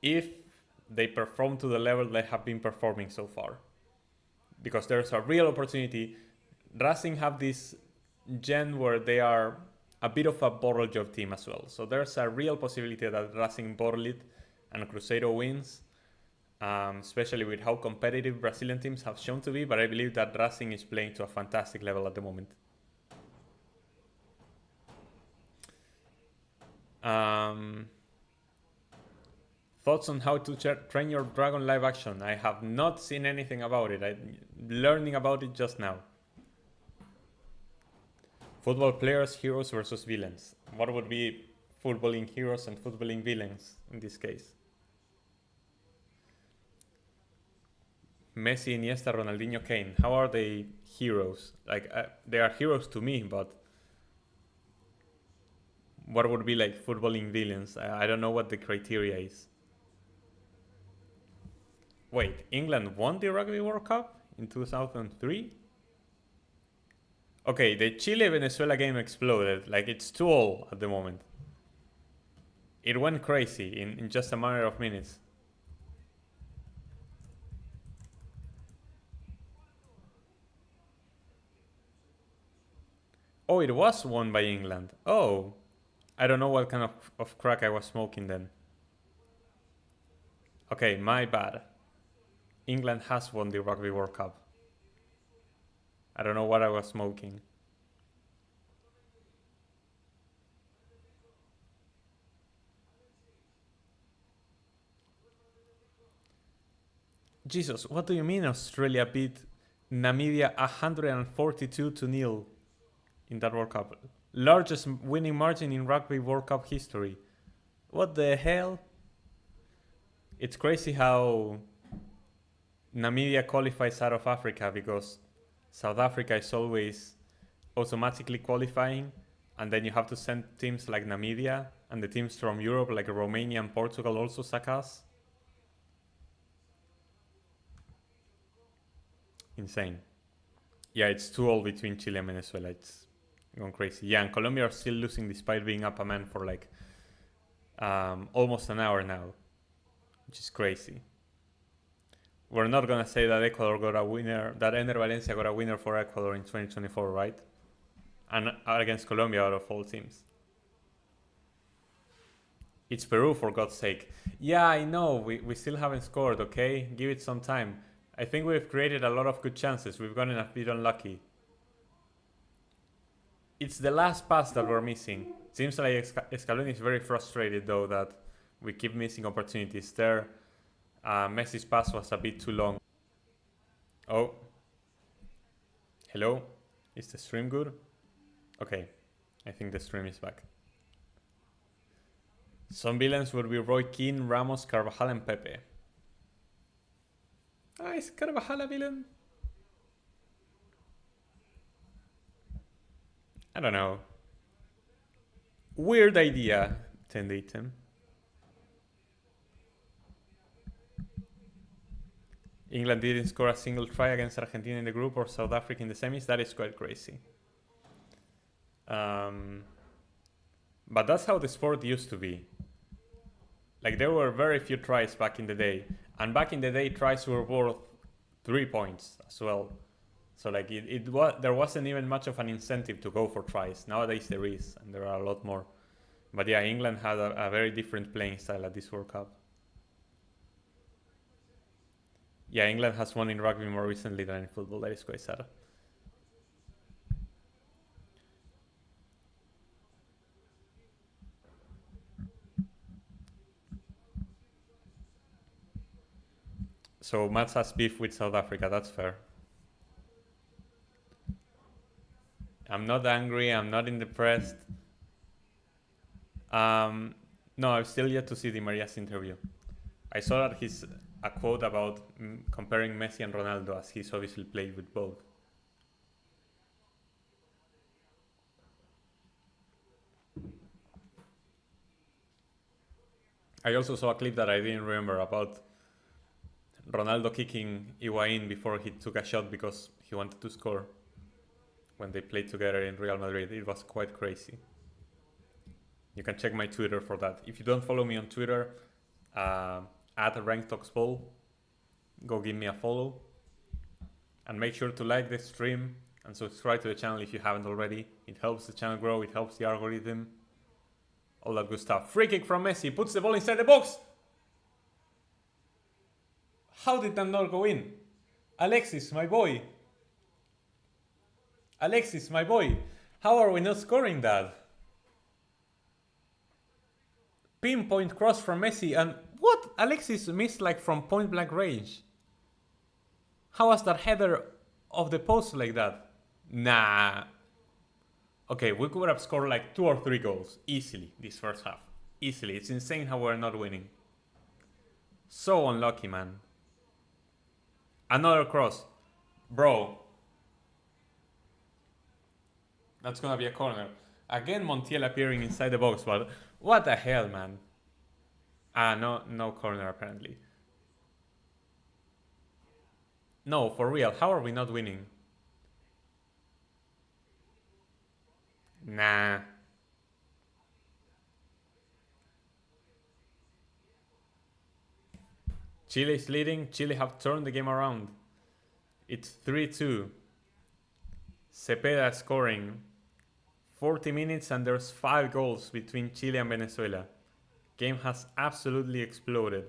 If they perform to the level they have been performing so far. Because there's a real opportunity. Racing have this gen where they are a bit of a bottle job team as well. So there's a real possibility that Racing bottle it and Cruzeiro wins, especially with how competitive Brazilian teams have shown to be. But I believe that Racing is playing to a fantastic level at the moment. Thoughts on how to train your dragon live action? I have not seen anything about it. I'm learning about it just now. Football players, heroes versus villains. What would be footballing heroes and footballing villains in this case? Messi, Iniesta, Ronaldinho, Kane. How are they heroes? Like they are heroes to me, but what would be like footballing villains? I don't know what the criteria is. Wait, England won the Rugby World Cup in 2003? Okay, the Chile-Venezuela game exploded. Like, it's 2-all at the moment. It went crazy in just a matter of minutes. Oh, it was won by England. Oh, I don't know what kind of crack I was smoking then. Okay, my bad. England has won the Rugby World Cup. I don't know what I was smoking. Jesus, what do you mean Australia beat Namibia 142-0 in that World Cup? Largest winning margin in Rugby World Cup history. What the hell? It's crazy how Namibia qualifies out of Africa because South Africa is always automatically qualifying, and then you have to send teams like Namibia, and the teams from Europe like Romania and Portugal also suck us. Insane. Yeah, it's 2-all between Chile and Venezuela. It's gone crazy. Yeah, and Colombia are still losing despite being up a man for like almost an hour now, which is crazy. We're not gonna say that Ecuador got a winner, that Ener Valencia got a winner for Ecuador in 2024, right? And against Colombia out of all teams. It's Peru, for God's sake. Yeah, I know, we still haven't scored, okay? Give it some time. I think we've created a lot of good chances. We've gotten a bit unlucky. It's the last pass that we're missing. Seems like Scaloni is very frustrated though that we keep missing opportunities there. Messi's pass was a bit too long. Oh, Hello? Is the stream good? Okay, I think the stream is back. Some villains would be Roy Keane, Ramos, Carvajal, and Pepe. Ah, is Carvajal a villain? I don't know. Weird idea, 10-10. England didn't score a single try against Argentina in the group or South Africa in the semis. That is quite crazy. But that's how the sport used to be. Like, there were very few tries back in the day. And back in the day, tries were worth 3 points as well. So, like, there wasn't even much of an incentive to go for tries. Nowadays there is, and there are a lot more. But yeah, England had a very different playing style at this World Cup. Yeah, England has won in rugby more recently than in football. That is quite sad. So Mats has beef with South Africa. That's fair. I'm not angry. I'm not depressed. No, I've still yet to see Di Maria's interview. I saw that he's a quote about comparing Messi and Ronaldo, as he's obviously played with both. I also saw a clip that I didn't remember about Ronaldo kicking Higuain before he took a shot because he wanted to score when they played together in Real Madrid. It was quite crazy. You can check my Twitter for that. If you don't follow me on Twitter, at Rank Talks Ball, go give me a follow. And make sure to like the stream and subscribe to the channel if you haven't already. It helps the channel grow, it helps the algorithm. All that good stuff. Free kick from Messi, puts the ball inside the box. How did that not go in? Alexis, my boy. Alexis, my boy. How are we not scoring that? Pinpoint cross from Messi, and what? Alexis missed like from point blank range. How was that header of the post like that? Nah. Okay, we could have scored like 2 or 3 goals easily this first half. Easily. It's insane how we're not winning. So unlucky, man. Another cross. Bro. That's gonna be a corner. Again, Montiel appearing inside the box, but what the hell, man? No corner apparently. No, for real, how are we not winning? Nah. Chile is leading. Chile have turned the game around. It's 3-2. Cepeda scoring. 40 minutes and there's 5 goals between Chile and Venezuela. Game has absolutely exploded.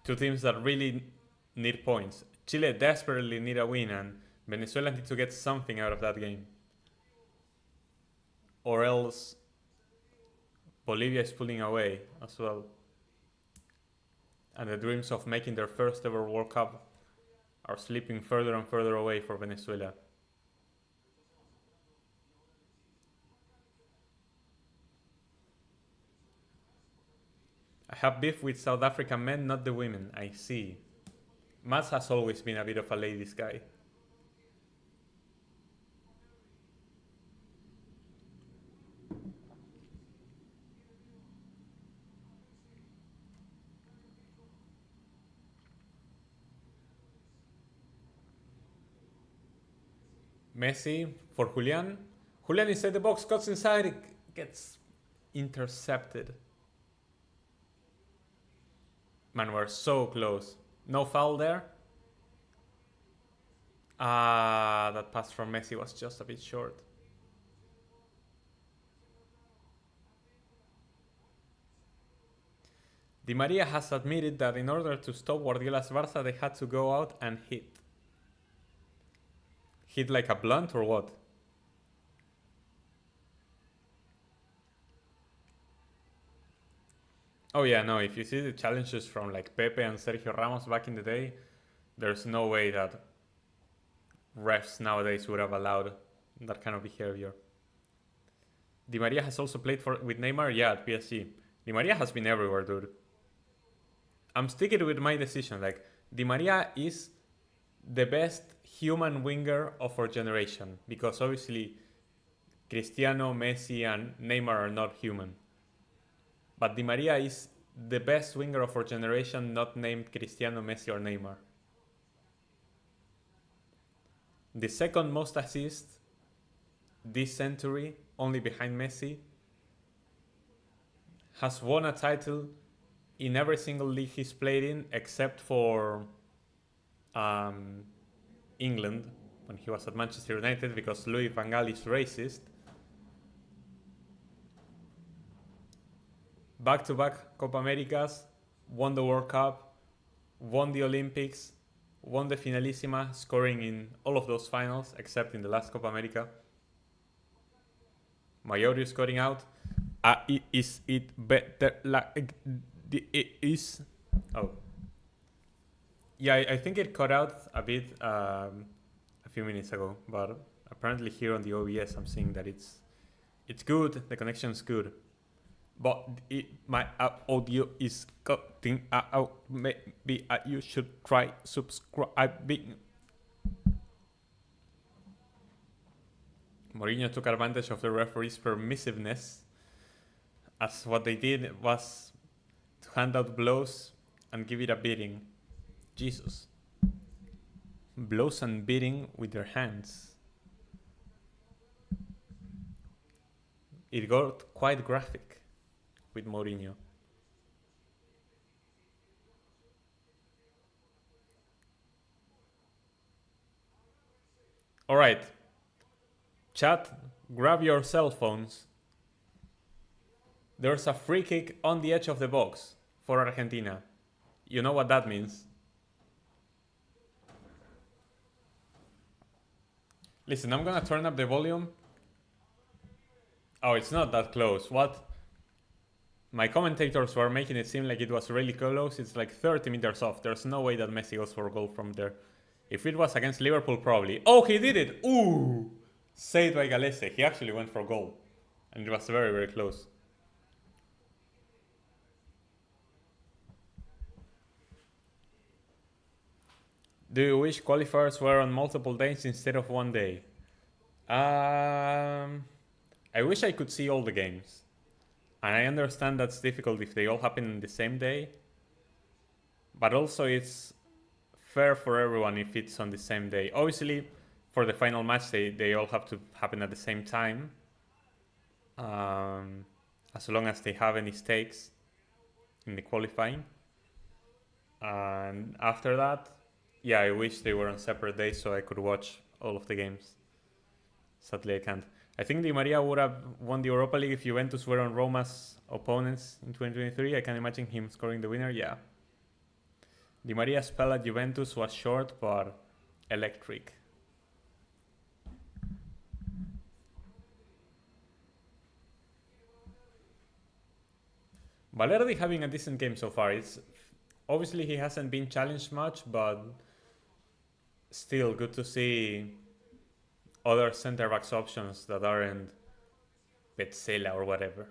Two teams that really need points. Chile desperately need a win and Venezuela need to get something out of that game. Or else Bolivia is pulling away as well. And the dreams of making their first ever World Cup are slipping further and further away for Venezuela. I have beef with South African men, not the women. I see. Mats has always been a bit of a ladies' guy. Messi for Julian. Julian inside the box, cuts inside, gets intercepted. Man, we're so close. No foul there. That pass from Messi was just a bit short. Di Maria has admitted that in order to stop Guardiola's Barça, they had to go out and hit. Hit like a blunt or what? Oh yeah, no, if you see the challenges from like Pepe and Sergio Ramos back in the day, there's no way that refs nowadays would have allowed that kind of behavior. Di Maria has also played with Neymar, yeah, at PSG. Di Maria has been everywhere, dude. I'm sticking with my decision. Like, Di Maria is the best human winger of our generation, because obviously Cristiano, Messi, and Neymar are not human. But Di Maria is the best winger of our generation, not named Cristiano, Messi, or Neymar. The second most assists this century, only behind Messi, has won a title in every single league he's played in, except for England, when he was at Manchester United, because Louis van Gaal is racist. Back-to-back Copa Americas, won the World Cup, won the Olympics, won the Finalissima, scoring in all of those finals, except in the last Copa America. Mayorio scoring out. Is it better like it is? Oh. Yeah, I think it cut out a bit a few minutes ago, but apparently here on the OBS I'm seeing that it's good, the connection's good. But my audio is cutting out. Maybe you should try subscribing. Mourinho took advantage of the referee's permissiveness, as what they did was to hand out blows and give it a beating. Jesus. Blows and beating with their hands. It got quite graphic with Mourinho. Alright. Chat, grab your cell phones. There's a free kick on the edge of the box for Argentina. You know what that means. Listen, I'm gonna turn up the volume. Oh, it's not that close. What? My commentators were making it seem like it was really close. It's like 30 meters off. There's no way that Messi goes for a goal from there. If it was against Liverpool, probably. Oh, he did it! Ooh! Saved by Galese. He actually went for goal. And it was very, very close. Do you wish qualifiers were on multiple days instead of one day? I wish I could see all the games. And I understand that's difficult if they all happen on the same day. But also it's fair for everyone if it's on the same day. Obviously, for the final match, they all have to happen at the same time. As long as they have any stakes in the qualifying. And after that, yeah, I wish they were on separate days so I could watch all of the games. Sadly, I can't. I think Di Maria would have won the Europa League if Juventus were on Roma's opponents in 2023. I can imagine him scoring the winner, yeah. Di Maria's spell at Juventus was short, but electric. Valerde having a decent game so far. It's obviously he hasn't been challenged much, but still good to see other center backs options that aren't Petzela or whatever.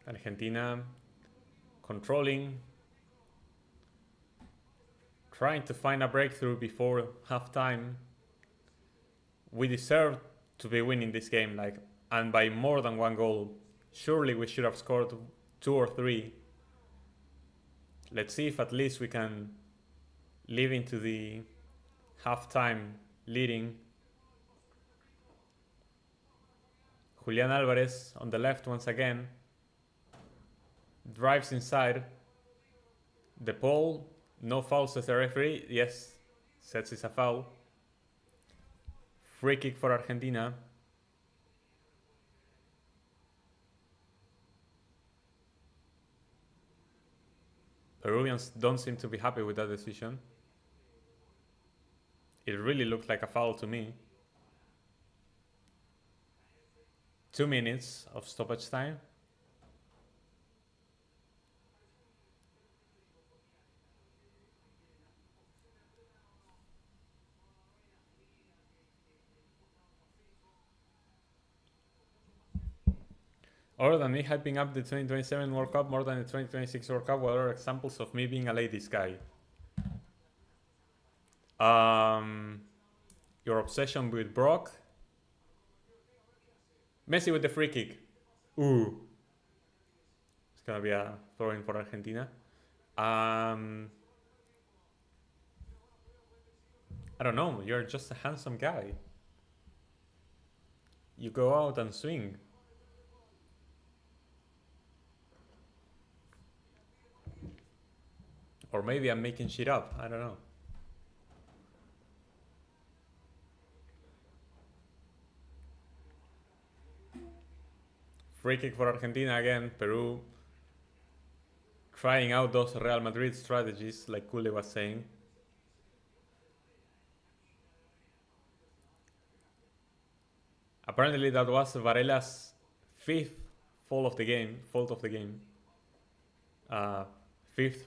Argentina controlling, trying to find a breakthrough before halftime. We deserve to be winning this game, like, and by more than one goal. Surely we should have scored 2 or 3. Let's see if at least we can live into the halftime leading. Julian Alvarez on the left once again. Drives inside. The pole. No foul, says the referee. Yes, says it's a foul. Free kick for Argentina. Peruvians don't seem to be happy with that decision. It really looked like a foul to me. 2 minutes of stoppage time. Other than me hyping up the 2027 World Cup more than the 2026 World Cup, what are examples of me being a ladies guy? Your obsession with Brock. Messi with the free kick. Ooh. It's gonna be a throw-in for Argentina. I don't know. You're just a handsome guy. You go out and swing. Or maybe I'm making shit up. I don't know. Free kick for Argentina again. Peru trying out those Real Madrid strategies, like Kule was saying. Apparently that was Varela's 5th fault of the game. Fifth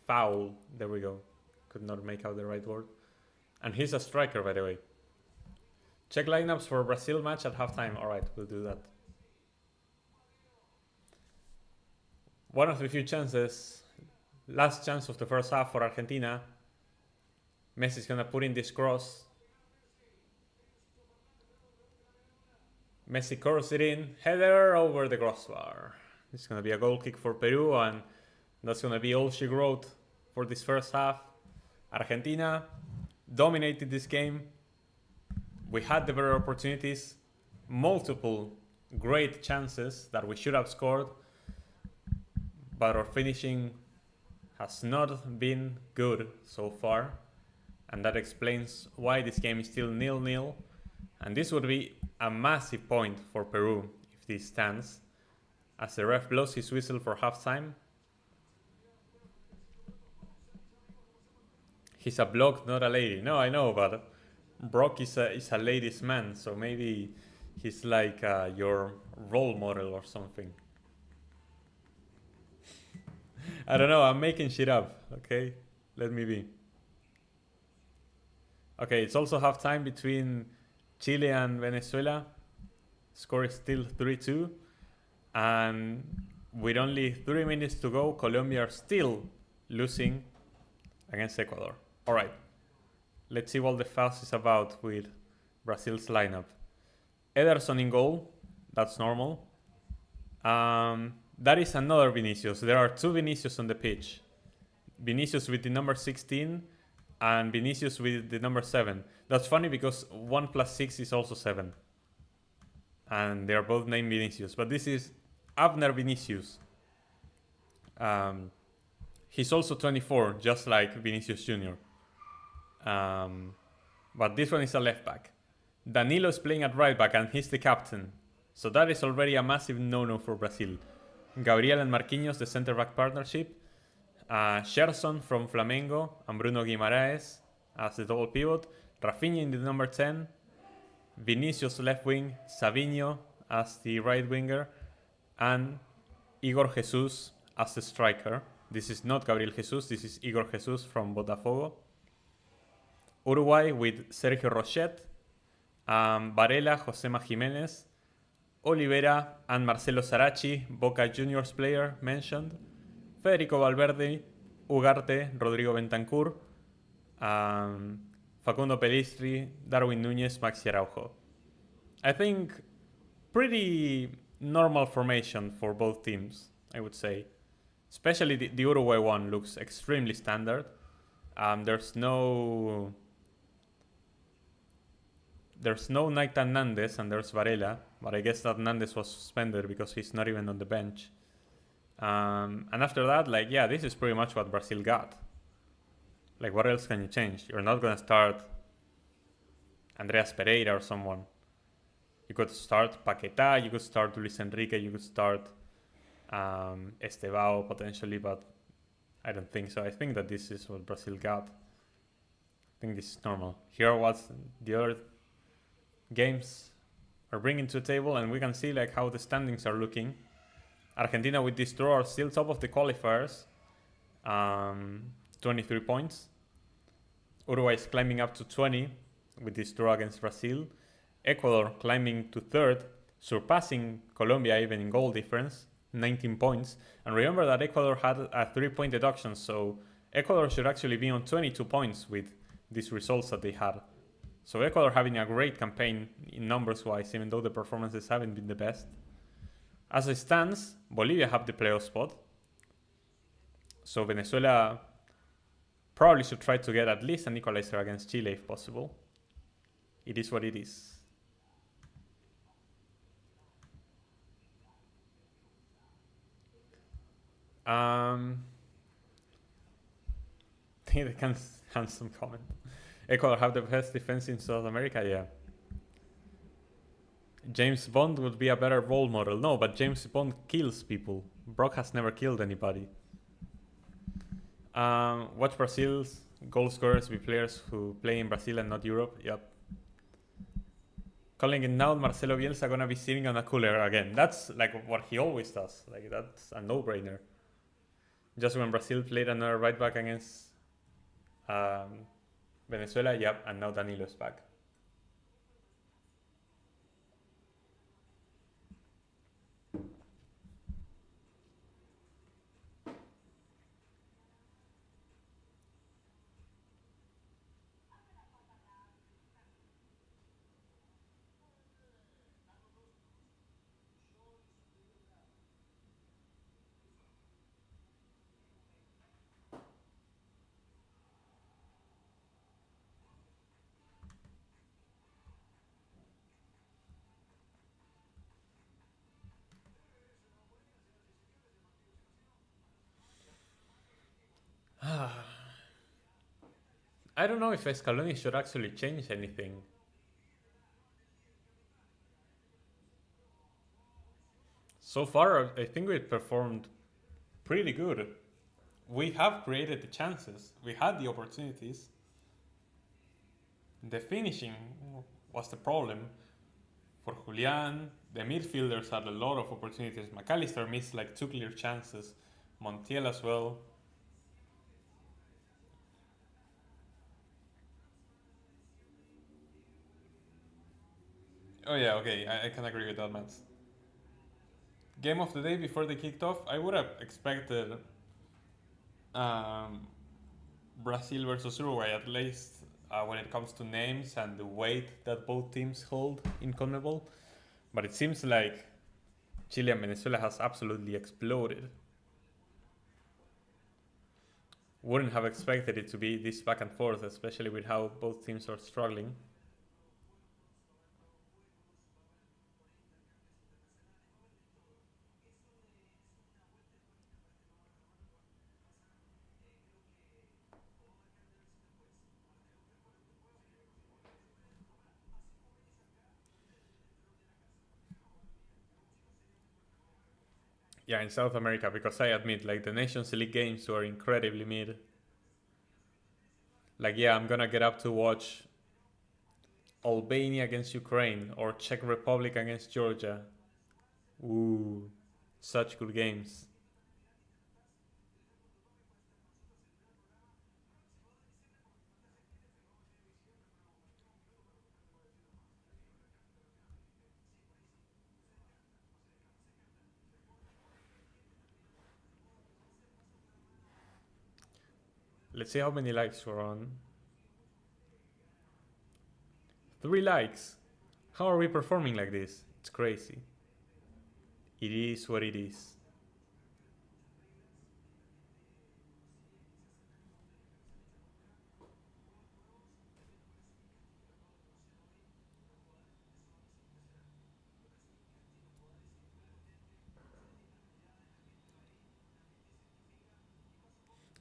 foul. There we go. Could not make out the right word. And he's a striker, by the way. Check lineups for Brazil match at halftime. Alright, we'll do that. One of the few chances, last chance of the first half for Argentina. Messi's gonna put in this cross. Messi curls it in, header over the crossbar. It's gonna be a goal kick for Peru, and that's gonna be all she wrote for this first half. Argentina dominated this game. We had the better opportunities, multiple great chances that we should have scored, but our finishing has not been good so far, and that explains why this game is still 0-0. And this would be a massive point for Peru if this stands, as the ref blows his whistle for halftime. He's a bloke, not a lady. No, I know, but Brock is a ladies' man, so maybe he's like your role model or something. I don't know, I'm making shit up, okay? Let me be. Okay, it's also halftime between Chile and Venezuela. Score is still 3-2. And with only 3 minutes to go, Colombia are still losing against Ecuador. Alright, let's see what the fuss is about with Brazil's lineup. Ederson in goal, that's normal. That is another Vinicius. There are two Vinicius on the pitch. Vinicius with the number 16 and Vinicius with the number 7. That's funny because 1 + 6 is also 7. And they are both named Vinicius. But this is Abner Vinicius. He's also 24, just like Vinicius Jr. But this one is a left back. Danilo is playing at right back and he's the captain. So that is already a massive no-no for Brazil. Gabriel and Marquinhos, the center back partnership. Sherson from Flamengo and Bruno Guimaraes as the double pivot. Rafinha in the number 10. Vinicius left wing. Savinho as the right winger. And Igor Jesus as the striker. This is not Gabriel Jesus, this is Igor Jesus from Botafogo. Uruguay with Sergio Rochet, Varela, Josema Jimenez, Olivera and Marcelo Sarachi, Boca Juniors player mentioned, Federico Valverde, Ugarte, Rodrigo Bentancur, Facundo Pelistri, Darwin Núñez, Maxi Araujo. I think pretty normal formation for both teams, I would say. Especially the Uruguay one looks extremely standard. There's no Naitan Nandes and there's Varela, but I guess that Nandes was suspended because he's not even on the bench. And after that, like, yeah, this is pretty much what Brazil got. Like, what else can you change? You're not gonna start Andreas Pereira or someone. You could start Paquetá, you could start Luis Enrique, you could start Estevao potentially, but I don't think so. I think that this is what Brazil got. I think this is normal. Here was the other games are bringing to the table, and we can see like how the standings are looking. Argentina with this draw are still top of the qualifiers, 23 points. Uruguay is climbing up to 20 with this draw against Brazil. Ecuador climbing to third, surpassing Colombia even in goal difference, 19 points. And remember that Ecuador had a 3-point deduction, so Ecuador should actually be on 22 points with these results that they had. So Ecuador having a great campaign in numbers wise, even though the performances haven't been the best. As it stands, Bolivia have the playoff spot. So Venezuela probably should try to get at least an equalizer against Chile if possible. It is what it is. The handsome comment. Ecuador have the best defense in South America, yeah. James Bond would be a better role model. No, but James Bond kills people. Brock has never killed anybody. Watch Brazil's goal scorers be players who play in Brazil and not Europe. Yep. Calling it now, Marcelo Bielsa gonna be sitting on a cooler again. That's like what he always does. Like that's a no-brainer. Just when Brazil played another right back against Venezuela, yep, and now Danilo's back. I don't know if Scaloni should actually change anything. So far, I think we performed pretty good. We have created the chances. We had the opportunities. The finishing was the problem for Julian. The midfielders had a lot of opportunities. McAllister missed like 2 clear chances. Montiel as well. Oh yeah, okay, I can agree with that, Matt. Game of the day before they kicked off, I would have expected um, Brazil versus Uruguay, at least when it comes to names and the weight that both teams hold in CONMEBOL. But it seems like Chile and Venezuela has absolutely exploded. Wouldn't have expected it to be this back and forth, especially with how both teams are struggling. Yeah, in South America, because I admit, like, the Nations League games were incredibly mid. Like, yeah, I'm gonna get up to watch Albania against Ukraine or Czech Republic against Georgia. Ooh, such good games. Let's see how many likes we're on. 3 likes. How are we performing like this? It's crazy. It is what it is.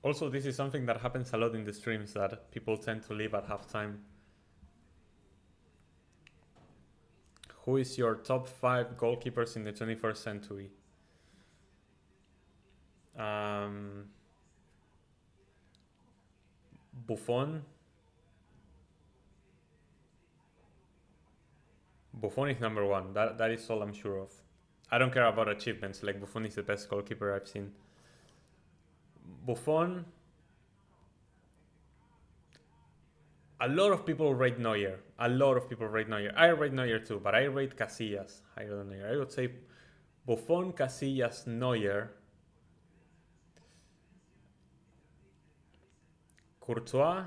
Also, this is something that happens a lot in the streams, that people tend to leave at halftime. Who is your top 5 goalkeepers in the 21st century? Buffon, Buffon is number one. That is all I'm sure of. I don't care about achievements. Like Buffon is the best goalkeeper I've seen. Buffon. A lot of people rate Neuer. A lot of people rate Neuer. I rate Neuer too, but I rate Casillas higher than Neuer. I would say Buffon, Casillas, Neuer, Courtois,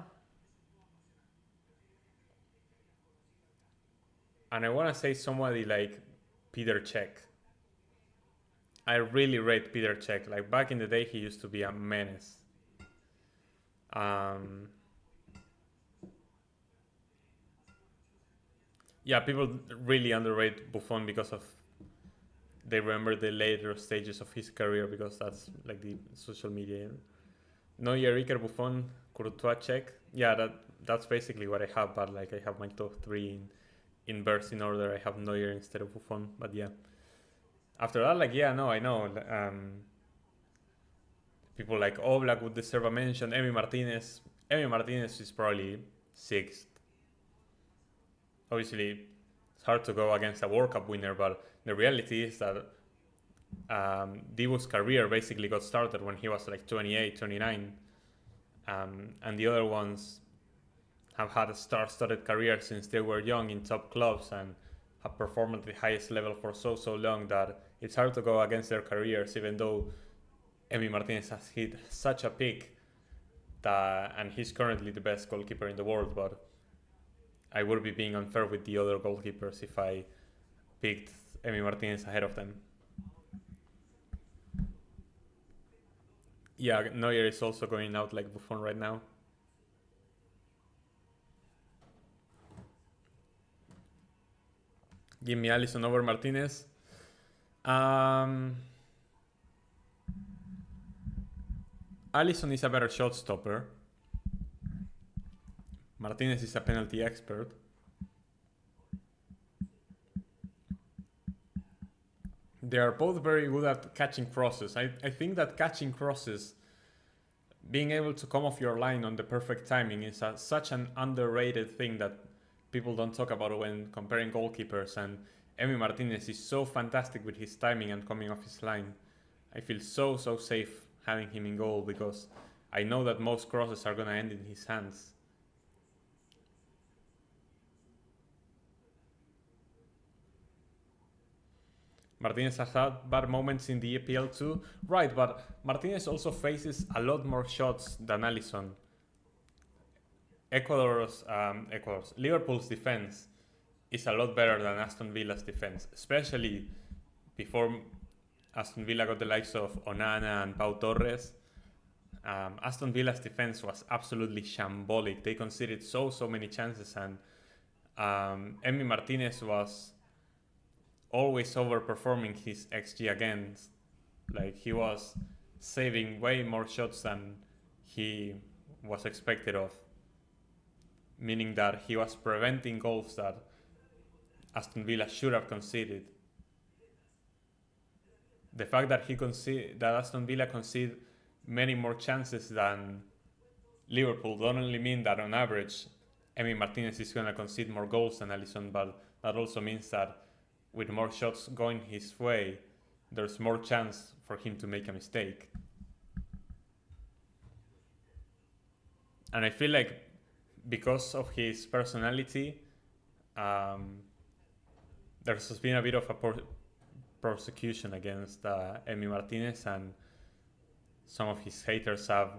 and I want to say somebody like Peter Cech. I really rate Peter Cech. Like back in the day, he used to be a menace. Yeah, people really underrate Buffon because of they remember the later stages of his career because that's like the social media. Neuer, Iker, Buffon, Courtois, Cech. Yeah, that's basically what I have. But like I have my top three in verse in order. I have Neuer instead of Buffon. But yeah, after that, like yeah, no, I know. People like Oblak would deserve a mention. Emi Martinez. Emi Martinez is probably sixth. Obviously, it's hard to go against a World Cup winner, but the reality is that Dibu's career basically got started when he was like 28, 29. And the other ones have had a star-studded career since they were young in top clubs and have performed at the highest level for so long that it's hard to go against their careers, even though Emi Martinez has hit such a peak and he's currently the best goalkeeper in the world, but I would be being unfair with the other goalkeepers if I picked Emi Martinez ahead of them. Yeah, Neuer is also going out like Buffon right now. Give me Alisson over Martinez. Alisson is a better shot stopper. Martinez is a penalty expert. They are both very good at catching crosses. I think that catching crosses, being able to come off your line on the perfect timing is such an underrated thing that people don't talk about when comparing goalkeepers. And Emi Martinez is so fantastic with his timing and coming off his line. I feel so safe having him in goal because I know that most crosses are going to end in his hands. Martinez has had bad moments in the EPL too. Right, but Martinez also faces a lot more shots than Alisson. Liverpool's defense is a lot better than Aston Villa's defense, especially before Aston Villa got the likes of Onana and Pau Torres. Aston Villa's defense was absolutely shambolic. They conceded so many chances, and Emi Martinez was always overperforming his XG against. Like he was saving way more shots than he was expected of, meaning that he was preventing goals that Aston Villa should have conceded. The fact that that Aston Villa conceded many more chances than Liverpool don't only mean that on average Emi Martinez is going to concede more goals than Alisson, but that also means that with more shots going his way, there's more chance for him to make a mistake. And I feel like because of his personality, there's been a bit of a persecution against Emi Martinez, and some of his haters have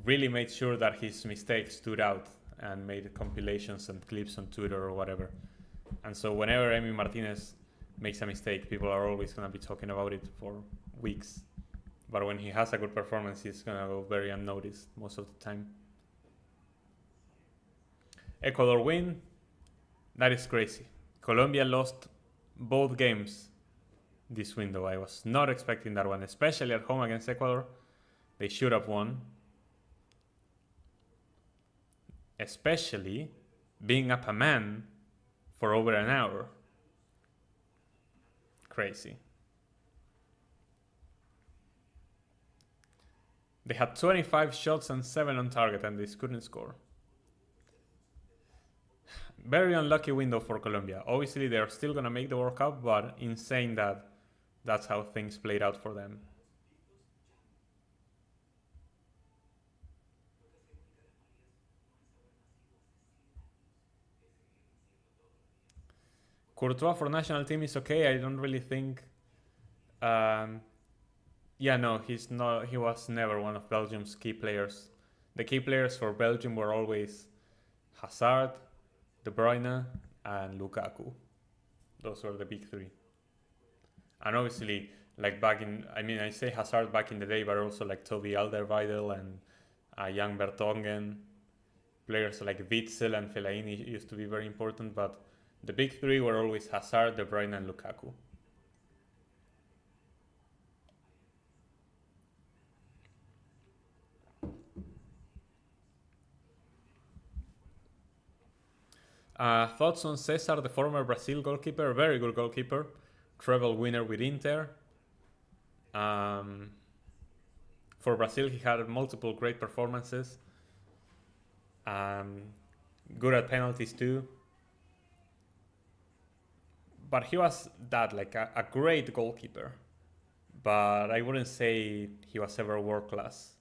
really made sure that his mistakes stood out and made compilations and clips on Twitter or whatever. And so whenever Emi Martinez makes a mistake, people are always going to be talking about it for weeks. But when he has a good performance, he's going to go very unnoticed most of the time. Ecuador win. That is crazy. Colombia lost both games this window. I was not expecting that one, especially at home against Ecuador. They should have won. Especially being up a man for over an hour. Crazy. They had 25 shots and 7 on target and they couldn't score. very unlucky window for Colombia. Obviously, they're still gonna make the World Cup, but insane that that's how things played out for them. Courtois for national team is okay. I don't really think. Yeah, no, he's not. He was never one of Belgium's key players. The key players for Belgium were always Hazard, De Bruyne, and Lukaku. Those were the big three. And obviously, like back in, I mean, I say Hazard back in the day, but also like Toby Alderweireld and Jan Vertonghen. Players like Witzel and Fellaini used to be very important, but the big three were always Hazard, De Bruyne, and Lukaku. Thoughts on Cesar, the former Brazil goalkeeper? Very good goalkeeper. Treble winner with Inter. For Brazil, he had multiple great performances. Good at penalties too. But he was like a great goalkeeper. But I wouldn't say he was ever world class.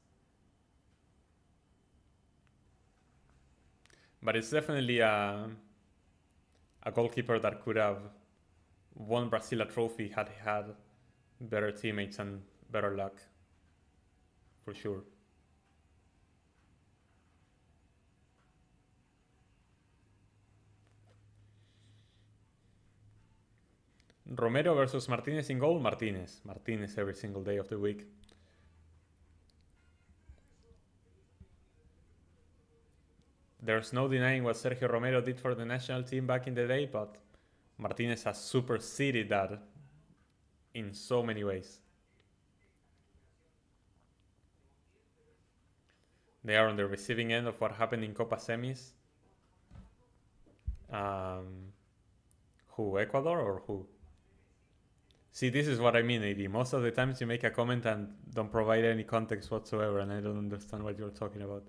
But it's definitely a goalkeeper that could have won Brazil a trophy had he had better teammates and better luck. For sure. Romero versus Martinez in goal. Martinez every single day of the week. There's no denying what Sergio Romero did for the national team back in the day, but Martinez has superseded that in so many ways. They are on the receiving end of what happened in Copa semis. Who, Ecuador or who? See, this is what I mean, AD. Most of the times you make a comment and don't provide any context whatsoever, and I don't understand what you're talking about.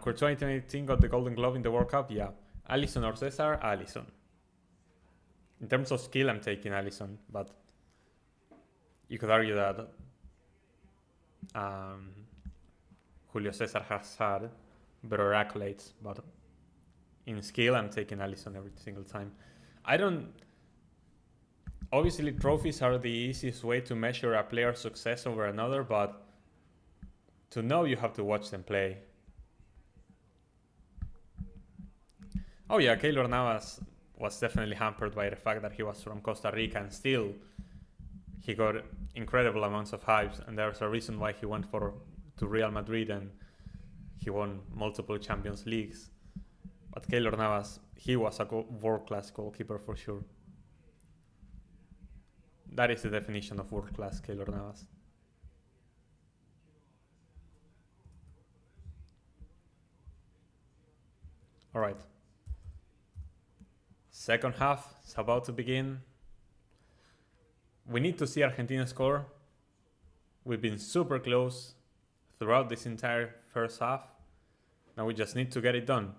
Courtois in 2018 got the Golden Glove in the World Cup. Yeah. Alisson or Cesar? Alisson. In terms of skill, I'm taking Alisson, but you could argue that Julio Cesar has had better accolades, but in skill, I'm taking Alisson every single time. Obviously, trophies are the easiest way to measure a player's success over another, but to know, you have to watch them play. Oh yeah, Keylor Navas was definitely hampered by the fact that he was from Costa Rica, and still he got incredible amounts of hypes, and there's a reason why he went to Real Madrid and he won multiple Champions Leagues. But Keylor Navas, he was a world-class goalkeeper for sure. That is the definition of world-class, Keylor Navas. All right. Second half is about to begin. We need to see Argentina score. We've been super close throughout this entire first half. Now we just need to get it done.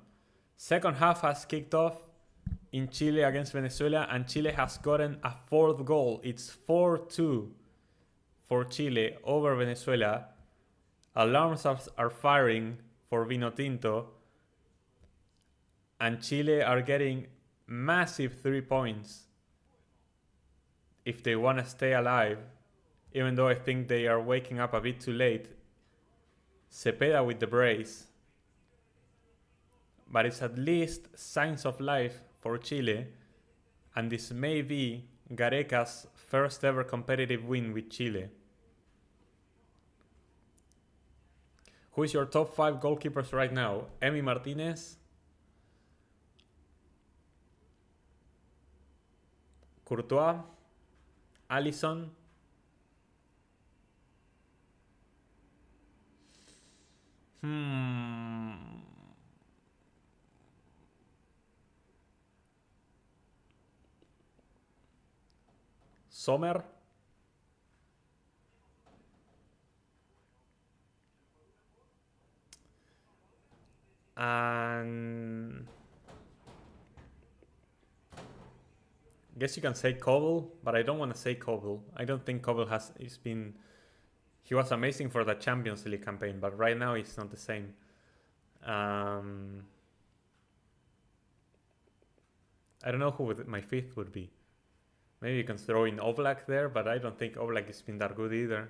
Second half has kicked off in Chile against Venezuela, and Chile has gotten a fourth goal. It's 4-2 for Chile over Venezuela. Alarms are firing for Vino Tinto, and Chile are getting massive 3 points if they want to stay alive, even though I think they are waking up a bit too late. Cepeda with the brace, but it's at least signs of life for Chile, and this may be Gareca's first ever competitive win with Chile. Who is your top 5 goalkeepers right now? Emi Martinez, Courtois, Alisson, Sommer, and Guess you can say Koval, but I don't want to say Koval. I don't think Koval has. It's been. He was amazing for the Champions League campaign, but right now it's not the same. I don't know who my fifth would be. Maybe you can throw in Oblak there, but I don't think Oblak has been that good either.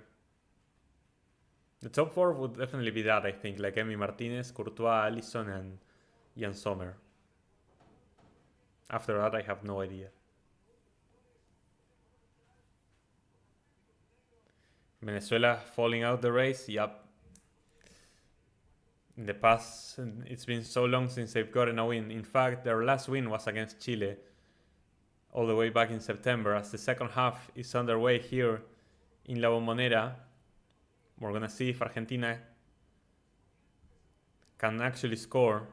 The top four would definitely be that, I think, like Emi Martinez, Courtois, Alisson, and Jan Sommer. After that, I have no idea. Venezuela falling out the race, yep. In the past, it's been so long since they've gotten a win. In fact, their last win was against Chile, all the way back in September. As the second half is underway here in La Bombonera, we're gonna see if Argentina can actually score.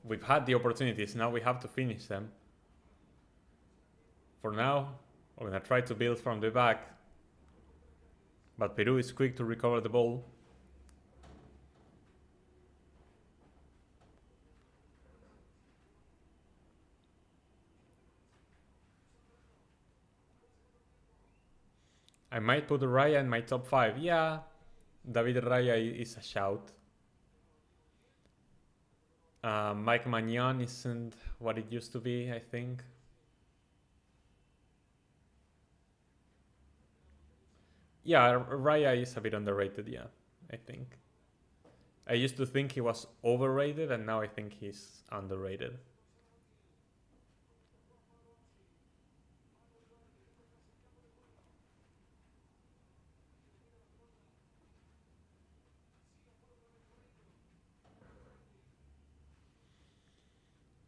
We've had the opportunities, now we have to finish them. For now, we're gonna try to build from the back, but Peru is quick to recover the ball. I might put Raya in my top 5. Yeah, David Raya is a shout. Mike Magnan isn't what it used to be, I think. Yeah, Raya is a bit underrated, yeah, I think. I used to think he was overrated, and now I think he's underrated.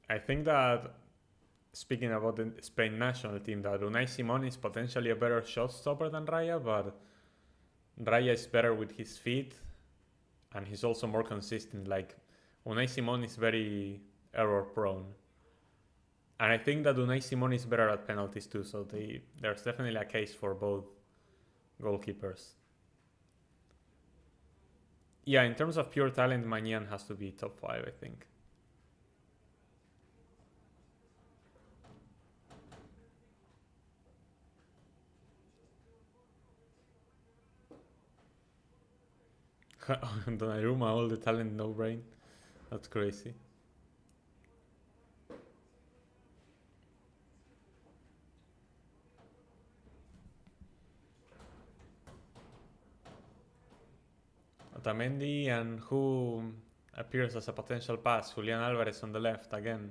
I think that, speaking about the Spain national team, that Unai Simon is potentially a better shot stopper than Raya, but Raya is better with his feet, and he's also more consistent. Like, Unai Simon is very error prone. And I think that Unai Simon is better at penalties too, so there's definitely a case for both goalkeepers. Yeah, in terms of pure talent, Magnan has to be top 5, I think. Donnarumma, all the talent, no brain. That's crazy. Otamendi, and who appears as a potential pass? Julian Alvarez on the left again.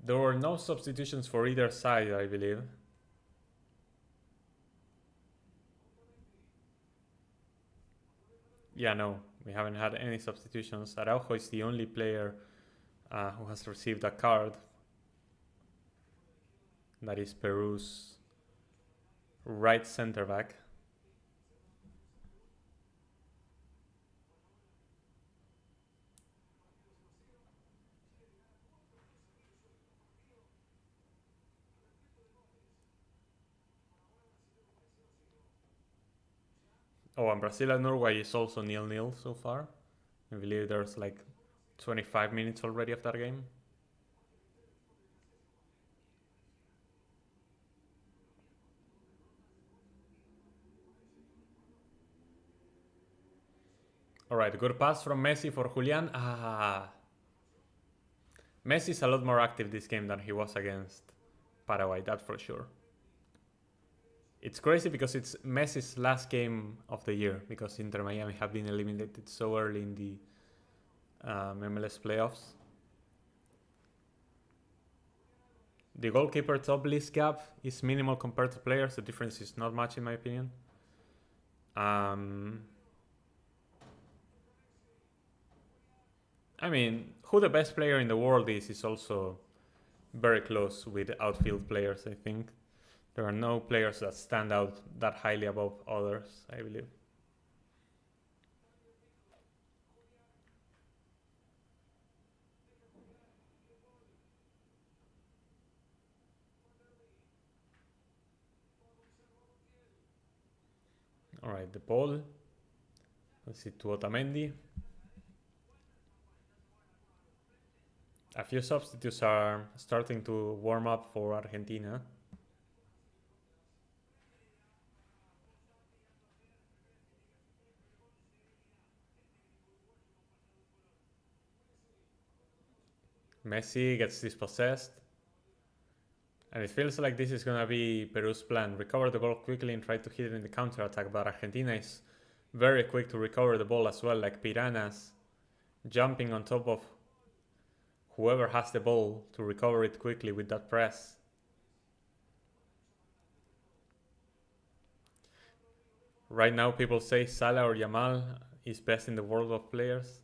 There were no substitutions for either side, I believe. Yeah, no, we haven't had any substitutions. Araujo is the only player who has received a card. That is Peru's right center back. Oh, and Brazil and Norway is also 0-0 so far. I believe there's like 25 minutes already of that game. Alright, good pass from Messi for Julian. Messi's a lot more active this game than he was against Paraguay, that's for sure. It's crazy because it's Messi's last game of the year, because Inter Miami have been eliminated so early in the MLS playoffs. The goalkeeper top list gap is minimal compared to players. The difference is not much in my opinion. I mean, who the best player in the world is also very close with outfield players, I think. There are no players that stand out that highly above others, I believe. Alright, the ball. Let's see, to Otamendi. A few substitutes are starting to warm up for Argentina. Messi gets dispossessed. And it feels like this is going to be Peru's plan. Recover the ball quickly and try to hit it in the counter attack. But Argentina is very quick to recover the ball as well, like piranhas, jumping on top of whoever has the ball to recover it quickly with that press. Right now, people say Salah or Yamal is best in the world of players.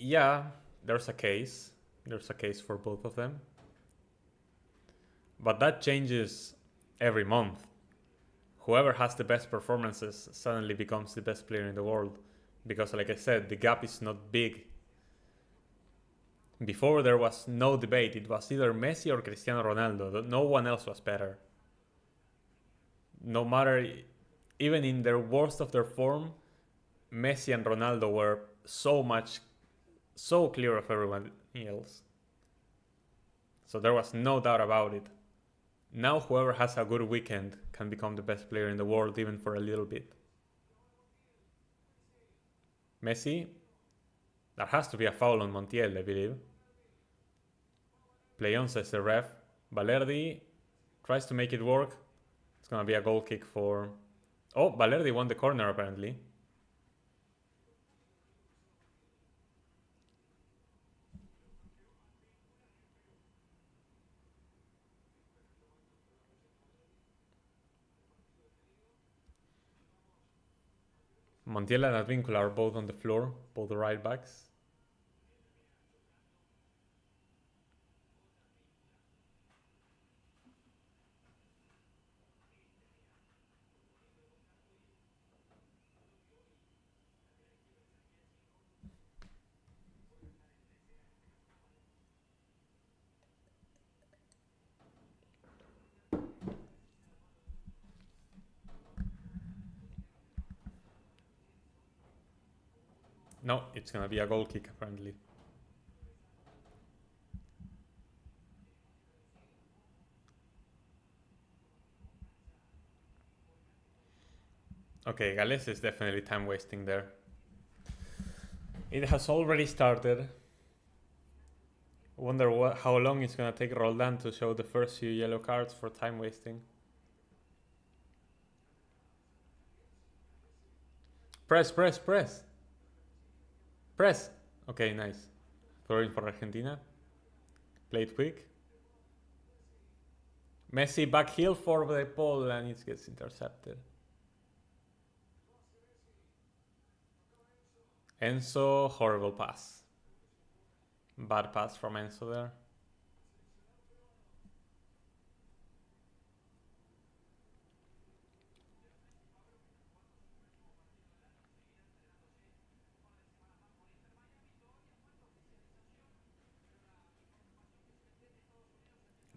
Yeah, there's a case. There's a case for both of them. But that changes every month. Whoever has the best performances suddenly becomes the best player in the world. Because, like I said, the gap is not big. Before there was no debate. It was either Messi or Cristiano Ronaldo. No one else was better. No matter, even in their worst of their form, Messi and Ronaldo were so clear of everyone else. So there was no doubt about it. Now whoever has a good weekend can become the best player in the world even for a little bit. Messi, there has to be a foul on Montiel, I believe. Play on, says the ref. Valerdi tries to make it work. It's gonna be a goal kick for... Oh, Valerdi won the corner apparently. Montiel and Advíncula are both on the floor, both the right backs. No, it's gonna be a goal kick apparently. Okay, Gales is definitely time wasting there. It has already started. Wonder how long it's gonna take Roldan to show the first few yellow cards for time wasting. Press, press, press. Press. Okay, nice. Throwing for Argentina. Played quick. Messi back heel for the pole and it gets intercepted. Enzo, horrible pass. Bad pass from Enzo there.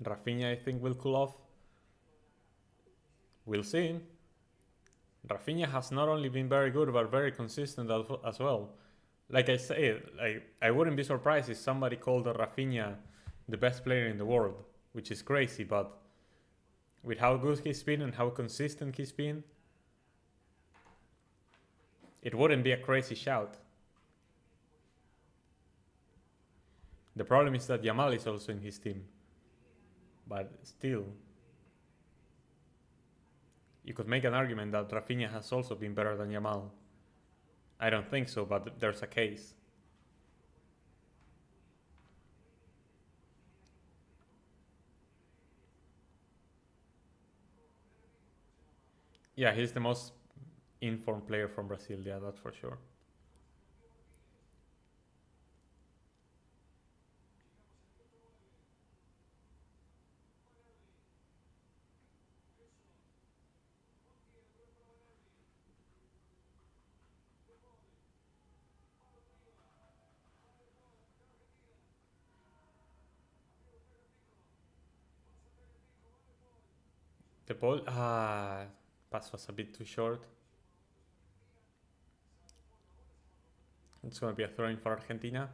Rafinha, I think, will cool off. We'll see. Rafinha has not only been very good, but very consistent as well. Like I say, I wouldn't be surprised if somebody called Rafinha the best player in the world, which is crazy, but with how good he's been and how consistent he's been, it wouldn't be a crazy shout. The problem is that Yamal is also in his team. But still, you could make an argument that Rafinha has also been better than Yamal. I don't think so, but there's a case. Yeah, he's the most informed player from Brazil, yeah, that's for sure. The ball, pass was a bit too short. It's going to be a throw-in for Argentina.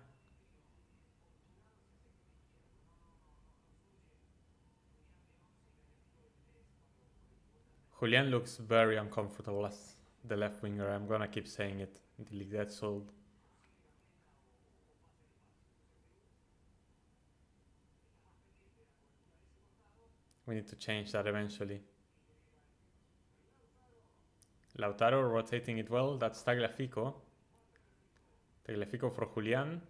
Julian looks very uncomfortable as the left winger. I'm gonna keep saying it until he gets sold. We need to change that eventually. Lautaro rotating it well. That's Tagliafico. Tagliafico for Julian.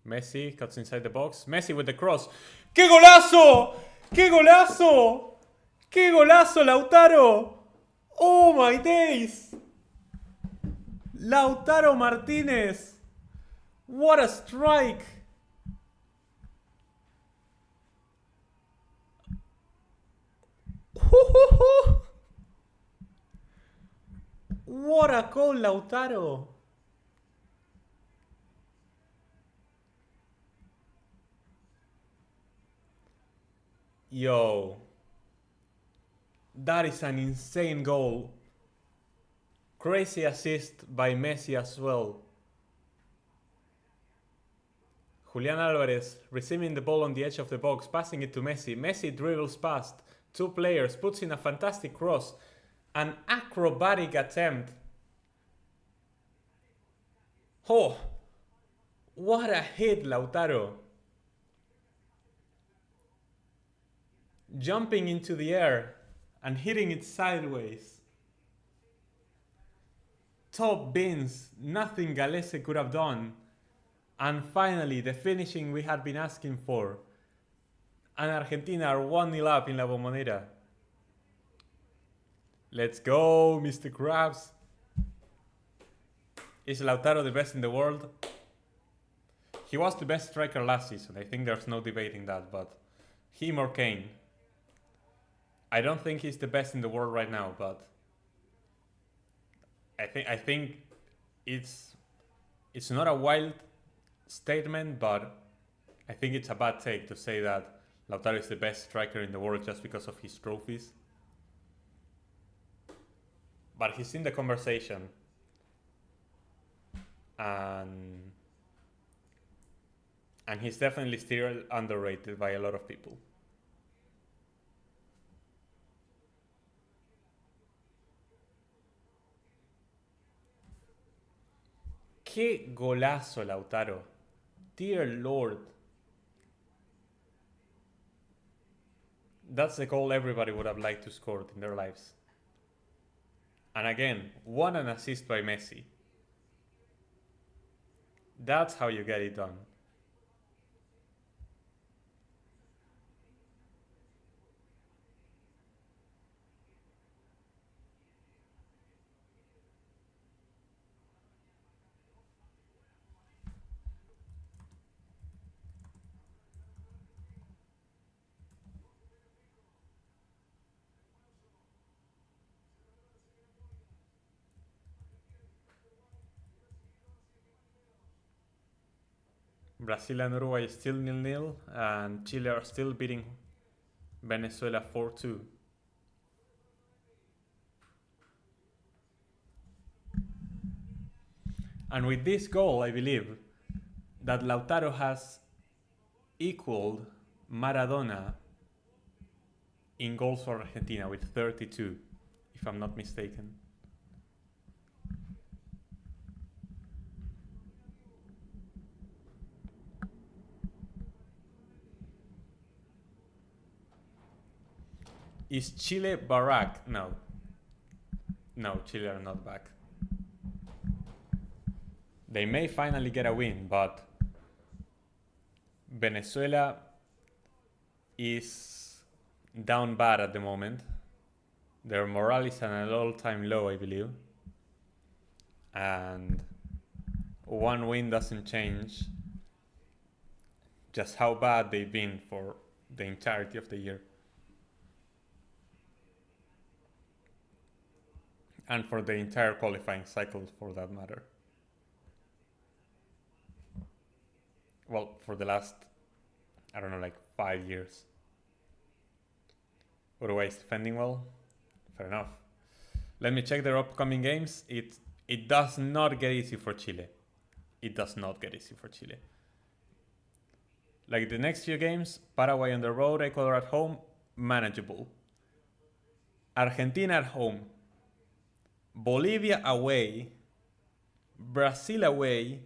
Messi cuts inside the box. Messi with the cross. ¡Qué golazo! ¡Qué golazo! ¡Qué golazo, Lautaro! ¡Oh my days! Lautaro Martinez! What a strike! What a goal, Lautaro! Yo. That is an insane goal. Crazy assist by Messi as well. Julian Alvarez receiving the ball on the edge of the box, passing it to Messi. Messi dribbles past two players, puts in a fantastic cross. An acrobatic attempt. Oh, what a hit, Lautaro. Jumping into the air and hitting it sideways. Top bins, nothing Galese could have done. And finally, the finishing we had been asking for. And Argentina are 1-0 up in La Bombonera. Let's go, Mr. Krabs. Is Lautaro the best in the world? He was the best striker last season. I think there's no debating that, but him or Kane. I don't think he's the best in the world right now, but I think it's not a wild statement, but I think it's a bad take to say that Lautaro is the best striker in the world just because of his trophies. But he's in the conversation. And he's definitely still underrated by a lot of people. Qué golazo, Lautaro. Dear Lord. That's the goal everybody would have liked to score in their lives. And again, what an assist by Messi. That's how you get it done. Brazil and Uruguay still 0-0, and Chile are still beating Venezuela 4-2. And with this goal, I believe that Lautaro has equaled Maradona in goals for Argentina with 32, if I'm not mistaken. Is Chile back? No. No, Chile are not back. They may finally get a win, but Venezuela is down bad at the moment. Their morale is at an all-time low, I believe. And one win doesn't change just how bad they've been for the entirety of the year. And for the entire qualifying cycle, for that matter. Well, for the last, I don't know, like 5 years. Uruguay is defending well. Fair enough. Let me check their upcoming games. It does not get easy for Chile. It does not get easy for Chile. Like the next few games, Paraguay on the road, Ecuador at home, manageable. Argentina at home, Bolivia away, Brazil away,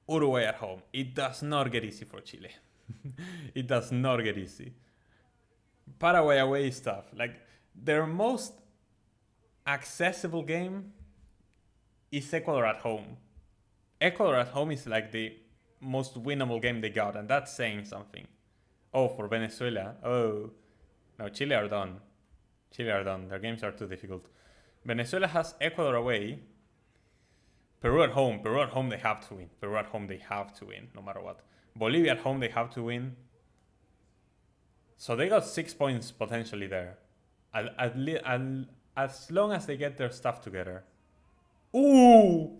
Uruguay at home. It does not get easy for Chile. It does not get easy. Paraguay away is tough. Like, their most accessible game is Ecuador at home. Ecuador at home is like the most winnable game they got, and that's saying something. Oh, for Venezuela. Oh, no, Chile are done. Chile are done. Their games are too difficult. Venezuela has Ecuador away. Peru at home. Peru at home, they have to win. Peru at home, they have to win, no matter what. Bolivia at home, they have to win. So they got 6 points potentially there. As long as they get their stuff together. Ooh!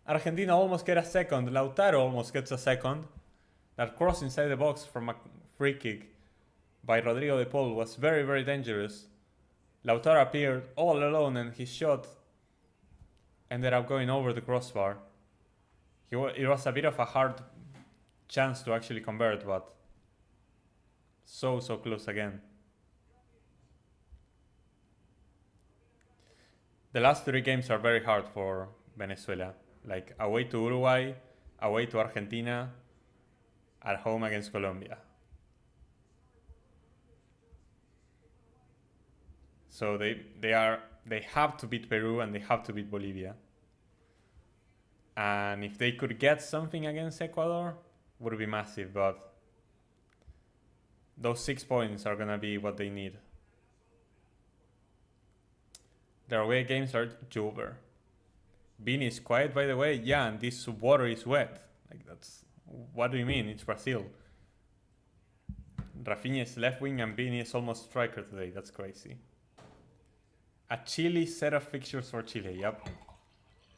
Argentina almost get a second. Lautaro almost gets a second. That cross inside the box from a free kick by Rodrigo de Paul was very, very dangerous. Lautaro appeared all alone and his shot ended up going over the crossbar. It was a bit of a hard chance to actually convert, but so close again. The last 3 games are very hard for Venezuela. Like away to Uruguay, away to Argentina, at home against Colombia. So they have to beat Peru and they have to beat Bolivia. And if they could get something against Ecuador, would be massive, but those 6 points are gonna be what they need. Their away games are Jover. Bean is quiet, by the way. Yeah, and this water is wet. Like, that's... What do you mean? It's Brazil. Rafinha is left wing and Bean is almost striker today. That's crazy. A Chile set of fixtures for Chile. Yep.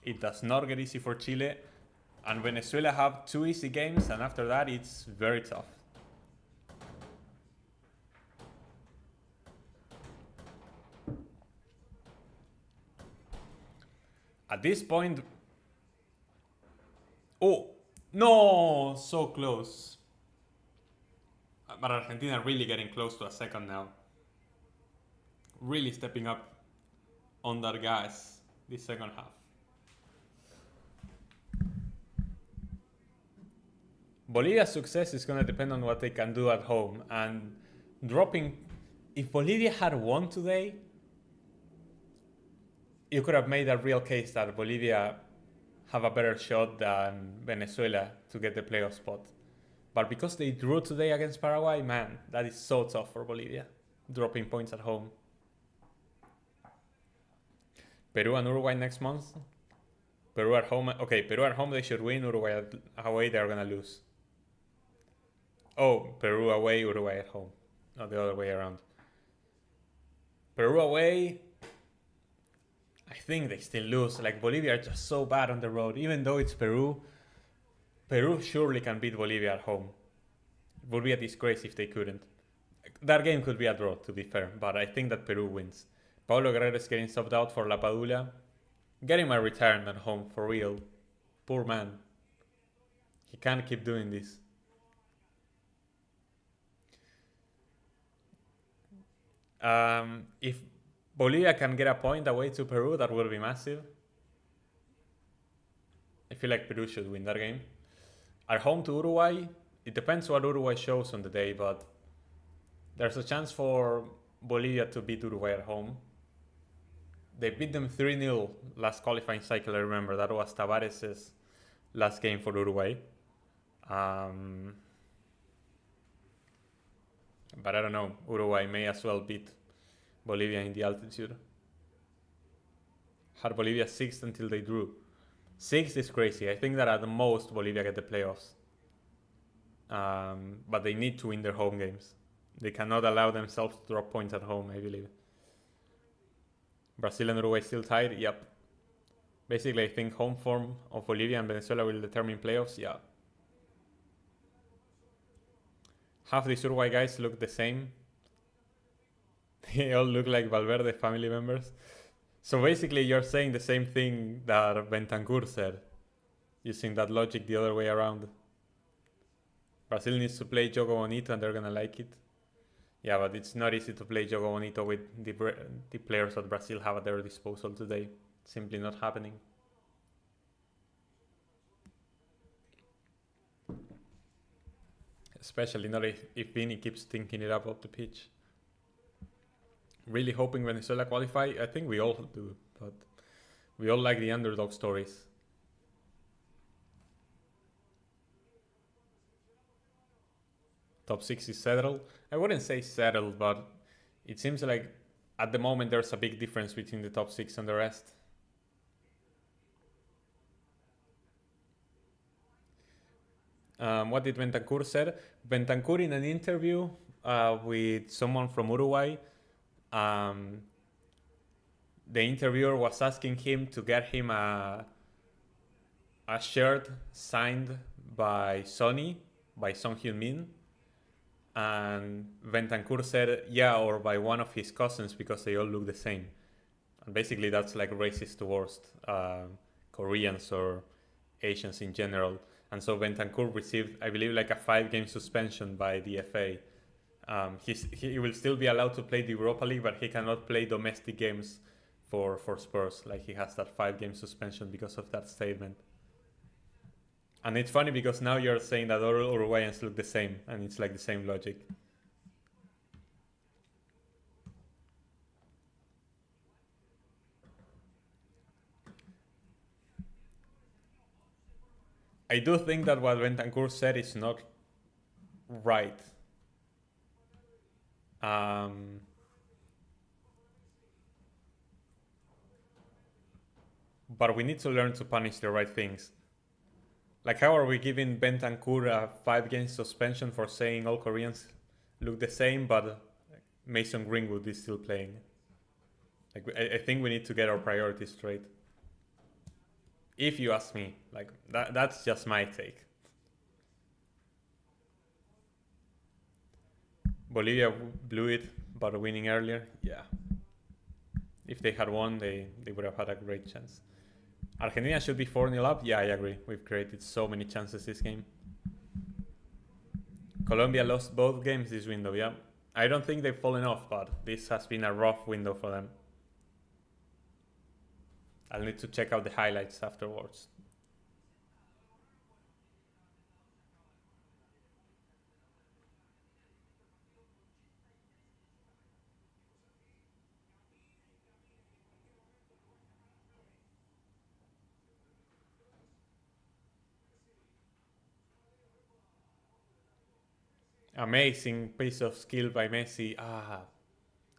It does not get easy for Chile. And Venezuela have 2 easy games, and after that it's very tough. At this point... Oh! No! So close. But Argentina really getting close to a second now. Really stepping up on that gas this second half. Bolivia's success is going to depend on what they can do at home. And dropping... If Bolivia had won today, you could have made a real case that Bolivia have a better shot than Venezuela to get the playoff spot. But because they drew today against Paraguay, man, that is so tough for Bolivia, dropping points at home. Peru and Uruguay next month. Peru at home. Okay, Peru at home they should win. Uruguay away they are gonna lose. Oh, Peru away, Uruguay at home. Not the other way around. Peru away. I think they still lose. Like, Bolivia are just so bad on the road. Even though it's Peru, Peru surely can beat Bolivia at home. It would be a disgrace if they couldn't. That game could be a draw, to be fair, but I think that Peru wins. Paulo Guerrero is getting subbed out for La Padula. Getting my retirement home, for real. Poor man. He can't keep doing this. If Bolivia can get a point away to Peru, that will be massive. I feel like Peru should win that game. At home to Uruguay, it depends what Uruguay shows on the day, but there's a chance for Bolivia to beat Uruguay at home. They beat them 3-0 last qualifying cycle, I remember. That was Tavares' last game for Uruguay. But I don't know, Uruguay may as well beat Bolivia in the altitude. Had Bolivia 6th until they drew. 6th is crazy. I think that at the most Bolivia get the playoffs. But they need to win their home games. They cannot allow themselves to drop points at home, I believe. Brazil and Uruguay still tied? Yep. Basically, I think home form of Bolivia and Venezuela will determine playoffs. Yeah. Half these Uruguay guys look the same. They all look like Valverde family members. So basically, you're saying the same thing that Bentancur said, using that logic the other way around. Brazil needs to play Jogo Bonito and they're gonna like it. Yeah, but it's not easy to play Jogo Bonito with the players that Brazil have at their disposal today. Simply not happening. Especially not if Vini keeps thinking it up off the pitch. Really hoping Venezuela qualify. I think we all do, but we all like the underdog stories. Top 6 is settled. I wouldn't say settled, but it seems like at the moment there's a big difference between the top 6 and the rest. What did Bentancur said? Bentancur in an interview with someone from Uruguay, um, the interviewer was asking him to get him a shirt signed by Sony, by Song Hyun Min, and Bentancur said, yeah, or by one of his cousins because they all look the same. And basically that's like racist towards Koreans or Asians in general. And so Bentancur received, I believe, like a 5-game suspension by the FA. He will still be allowed to play the Europa League, but he cannot play domestic games for Spurs. Like he has that 5-game suspension because of that statement. And it's funny because now you're saying that all Uruguayans look the same, and it's like the same logic. I do think that what Bentancur said is not right. But we need to learn to punish the right things. Like, how are we giving Bentancur a 5-game suspension for saying all Koreans look the same, but Mason Greenwood is still playing? Like, I think we need to get our priorities straight. If you ask me, like that's just my take. Bolivia blew it, but winning earlier, yeah. If they had won, they would have had a great chance. Argentina should be 4-0 up. Yeah, I agree. We've created so many chances this game. Colombia lost both games this window, yeah. I don't think they've fallen off, but this has been a rough window for them. I'll need to check out the highlights afterwards. Amazing piece of skill by Messi.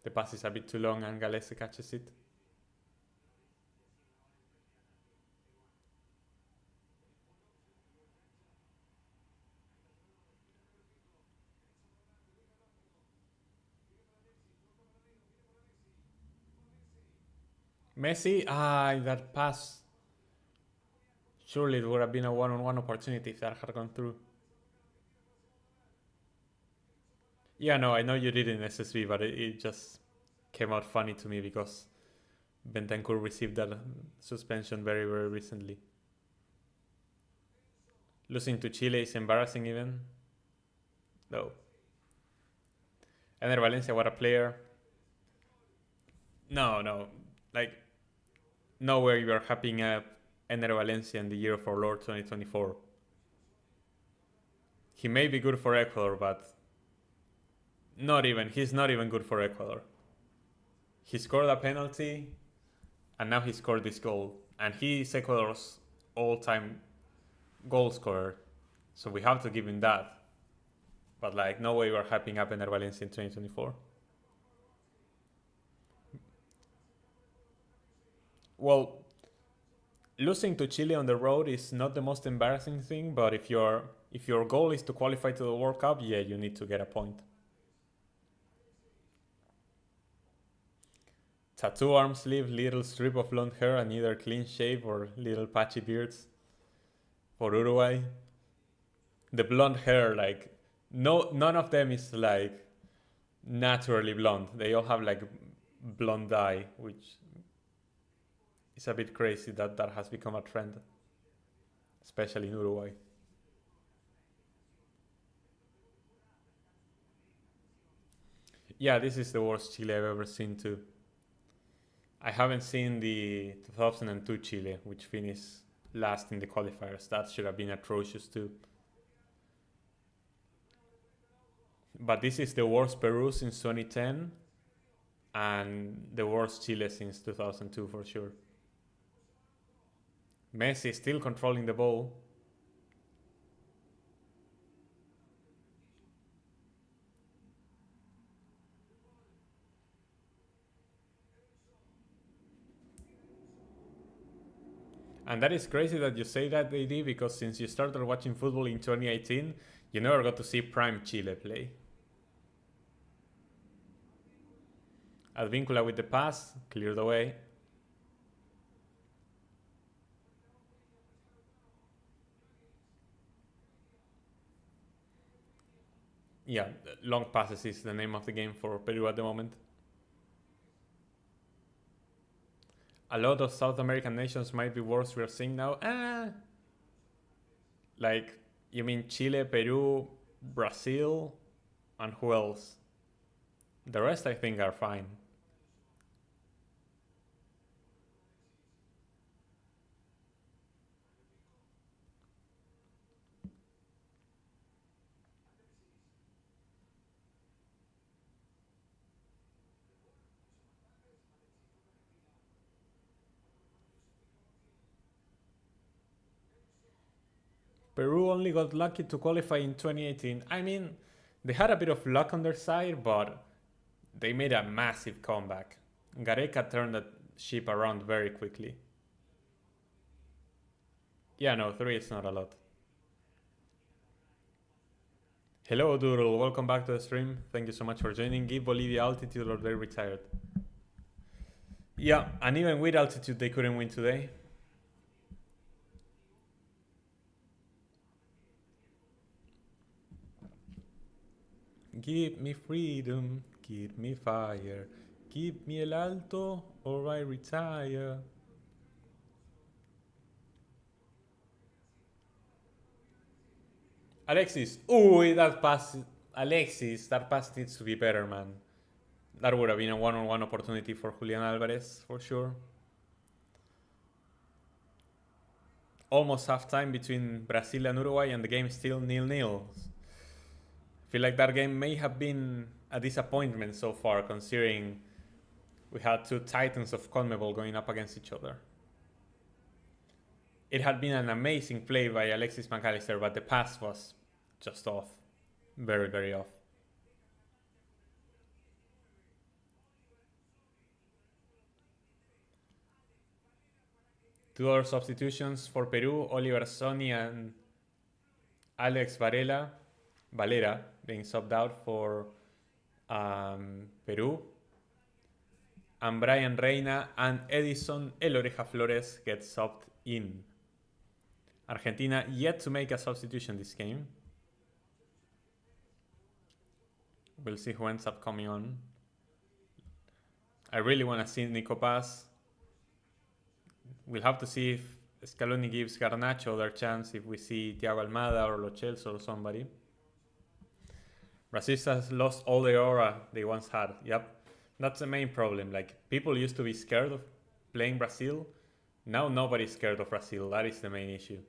The pass is a bit too long and Galese catches it. Messi, that pass. Surely it would have been a one-on-one opportunity if that had gone through. Yeah, no, I know you did in SSB, but it just came out funny to me because Bentancur received that suspension very, very recently. Losing to Chile is embarrassing even. No. Ener Valencia, what a player. No. Like, nowhere you are happing up Ener Valencia in the year of our Lord 2024. He may be good for Ecuador, but he's not even good for Ecuador. He scored a penalty, and now he scored this goal. And he is Ecuador's all-time goal scorer. So we have to give him that. But like, no way we're hyping up Ener Valencia in 2024. Well, losing to Chile on the road is not the most embarrassing thing, but if your goal is to qualify to the World Cup, yeah, you need to get a point. Tattoo arm sleeve, little strip of blonde hair, and either clean shave or little patchy beards for Uruguay. The blonde hair, like, none of them is like naturally blonde. They all have like blonde dye, which is a bit crazy that has become a trend, especially in Uruguay. Yeah, this is the worst Chile I've ever seen too. I haven't seen the 2002 Chile, which finished last in the qualifiers. That should have been atrocious too. But this is the worst Peru since 2010 and the worst Chile since 2002 for sure. Messi still controlling the ball. And that is crazy that you say that, AD, because since you started watching football in 2018, you never got to see prime Chile play. Advíncula with the pass, cleared away. Yeah, long passes is the name of the game for Peru at the moment. A lot of South American nations might be worse we're seeing now. Like, you mean Chile, Peru, Brazil, and who else? The rest I think are fine. Peru only got lucky to qualify in 2018. I mean, they had a bit of luck on their side, but they made a massive comeback. Gareca turned the ship around very quickly. Yeah, no, 3 is not a lot. Hello, Doodle. Welcome back to the stream. Thank you so much for joining. Give Bolivia altitude or they're retired. Yeah, and even with altitude, they couldn't win today. Give me freedom, give me fire, give me el alto or I retire. Alexis, ooh, that pass, Alexis, that pass needs to be better, man. That would have been a one-on-one opportunity for Julian Alvarez, for sure. Almost half time between Brazil and Uruguay, and the game still 0-0. I feel like that game may have been a disappointment so far, considering we had two titans of CONMEBOL going up against each other. It had been an amazing play by Alexis McAllister, but the pass was just off. Very, very off. Two other substitutions for Peru, Oliver Sony and Alex Valera being subbed out for Peru. And Brian Reina and Edison El Oreja Flores get subbed in. Argentina yet to make a substitution this game. We'll see who ends up coming on. I really want to see Nico Paz. We'll have to see if Scaloni gives Garnacho their chance, if we see Thiago Almada or Lo Celso or somebody. Brazil has lost all the aura they once had. Yep, that's the main problem. Like, people used to be scared of playing Brazil. Now nobody's scared of Brazil. That is the main issue.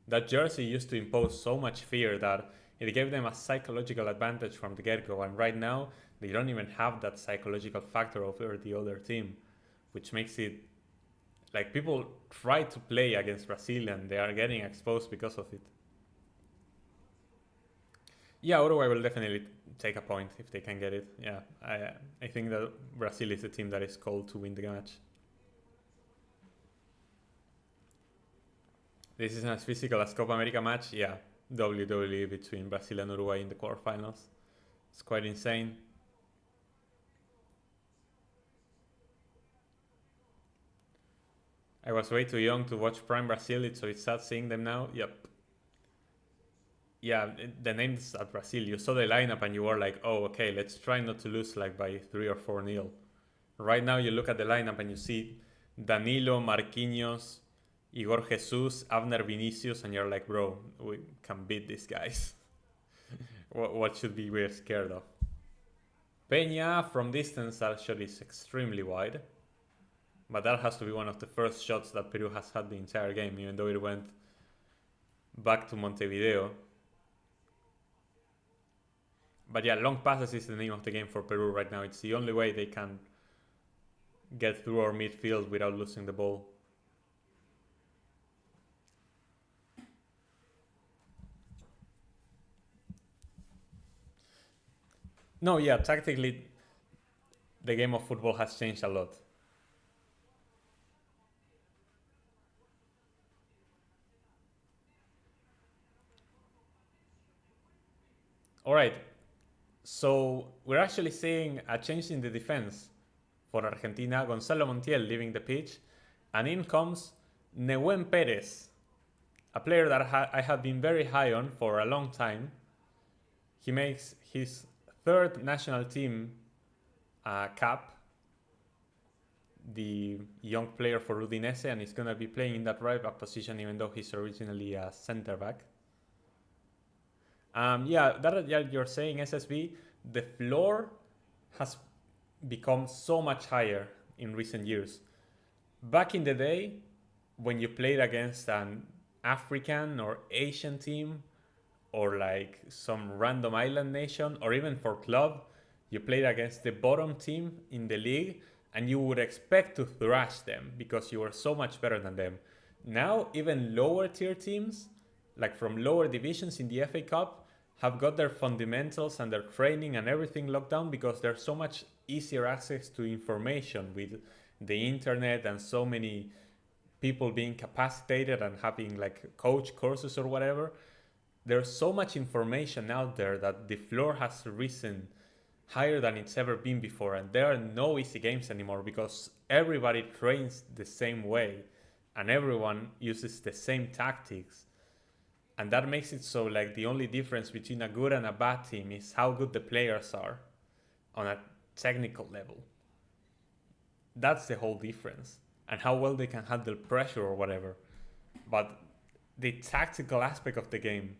That jersey used to impose so much fear that it gave them a psychological advantage from the get-go, and right now they don't even have that psychological factor over the other team, which makes it like people try to play against Brazil and they are getting exposed because of it. Yeah, Uruguay will definitely take a point if they can get it. Yeah, I think that Brazil is the team that is called to win the match. This is as physical as Copa America match. Yeah, WWE between Brazil and Uruguay in the quarterfinals. It's quite insane. I was way too young to watch Prime Brazil, so it's sad seeing them now. Yep. Yeah, the names at Brazil, you saw the lineup and you were like, oh, okay, let's try not to lose like by 3 or 4-0. Right now you look at the lineup and you see Danilo, Marquinhos, Igor Jesus, Abner Vinicius, and you're like, bro, we can beat these guys. What should we be scared of? Peña from distance, that shot is extremely wide. But that has to be one of the first shots that Peru has had the entire game, even though it went back to Montevideo. But yeah, long passes is the name of the game for Peru right now. It's the only way they can get through our midfield without losing the ball. No, yeah, tactically, the game of football has changed a lot. All right, so we're actually seeing a change in the defense for Argentina. Gonzalo Montiel leaving the pitch, and in comes Nehuen Perez, a player that I have been very high on for a long time. He makes his third national team cap, the young player for Udinese, and he's going to be playing in that right back position, even though he's originally a center back. Yeah, that you're saying, SSB, the floor has become so much higher in recent years. Back in the day, when you played against an African or Asian team, or like some random island nation, or even for club, you played against the bottom team in the league, and you would expect to thrash them because you were so much better than them. Now, even lower tier teams, like from lower divisions in the FA Cup, have got their fundamentals and their training and everything locked down because there's so much easier access to information with the internet and so many people being capacitated and having like coach courses or whatever. There's so much information out there that the floor has risen higher than it's ever been before, and there are no easy games anymore because everybody trains the same way and everyone uses the same tactics, and that makes it so like the only difference between a good and a bad team is how good the players are on a technical level. That's the whole difference, and how well they can handle pressure or whatever. But the tactical aspect of the game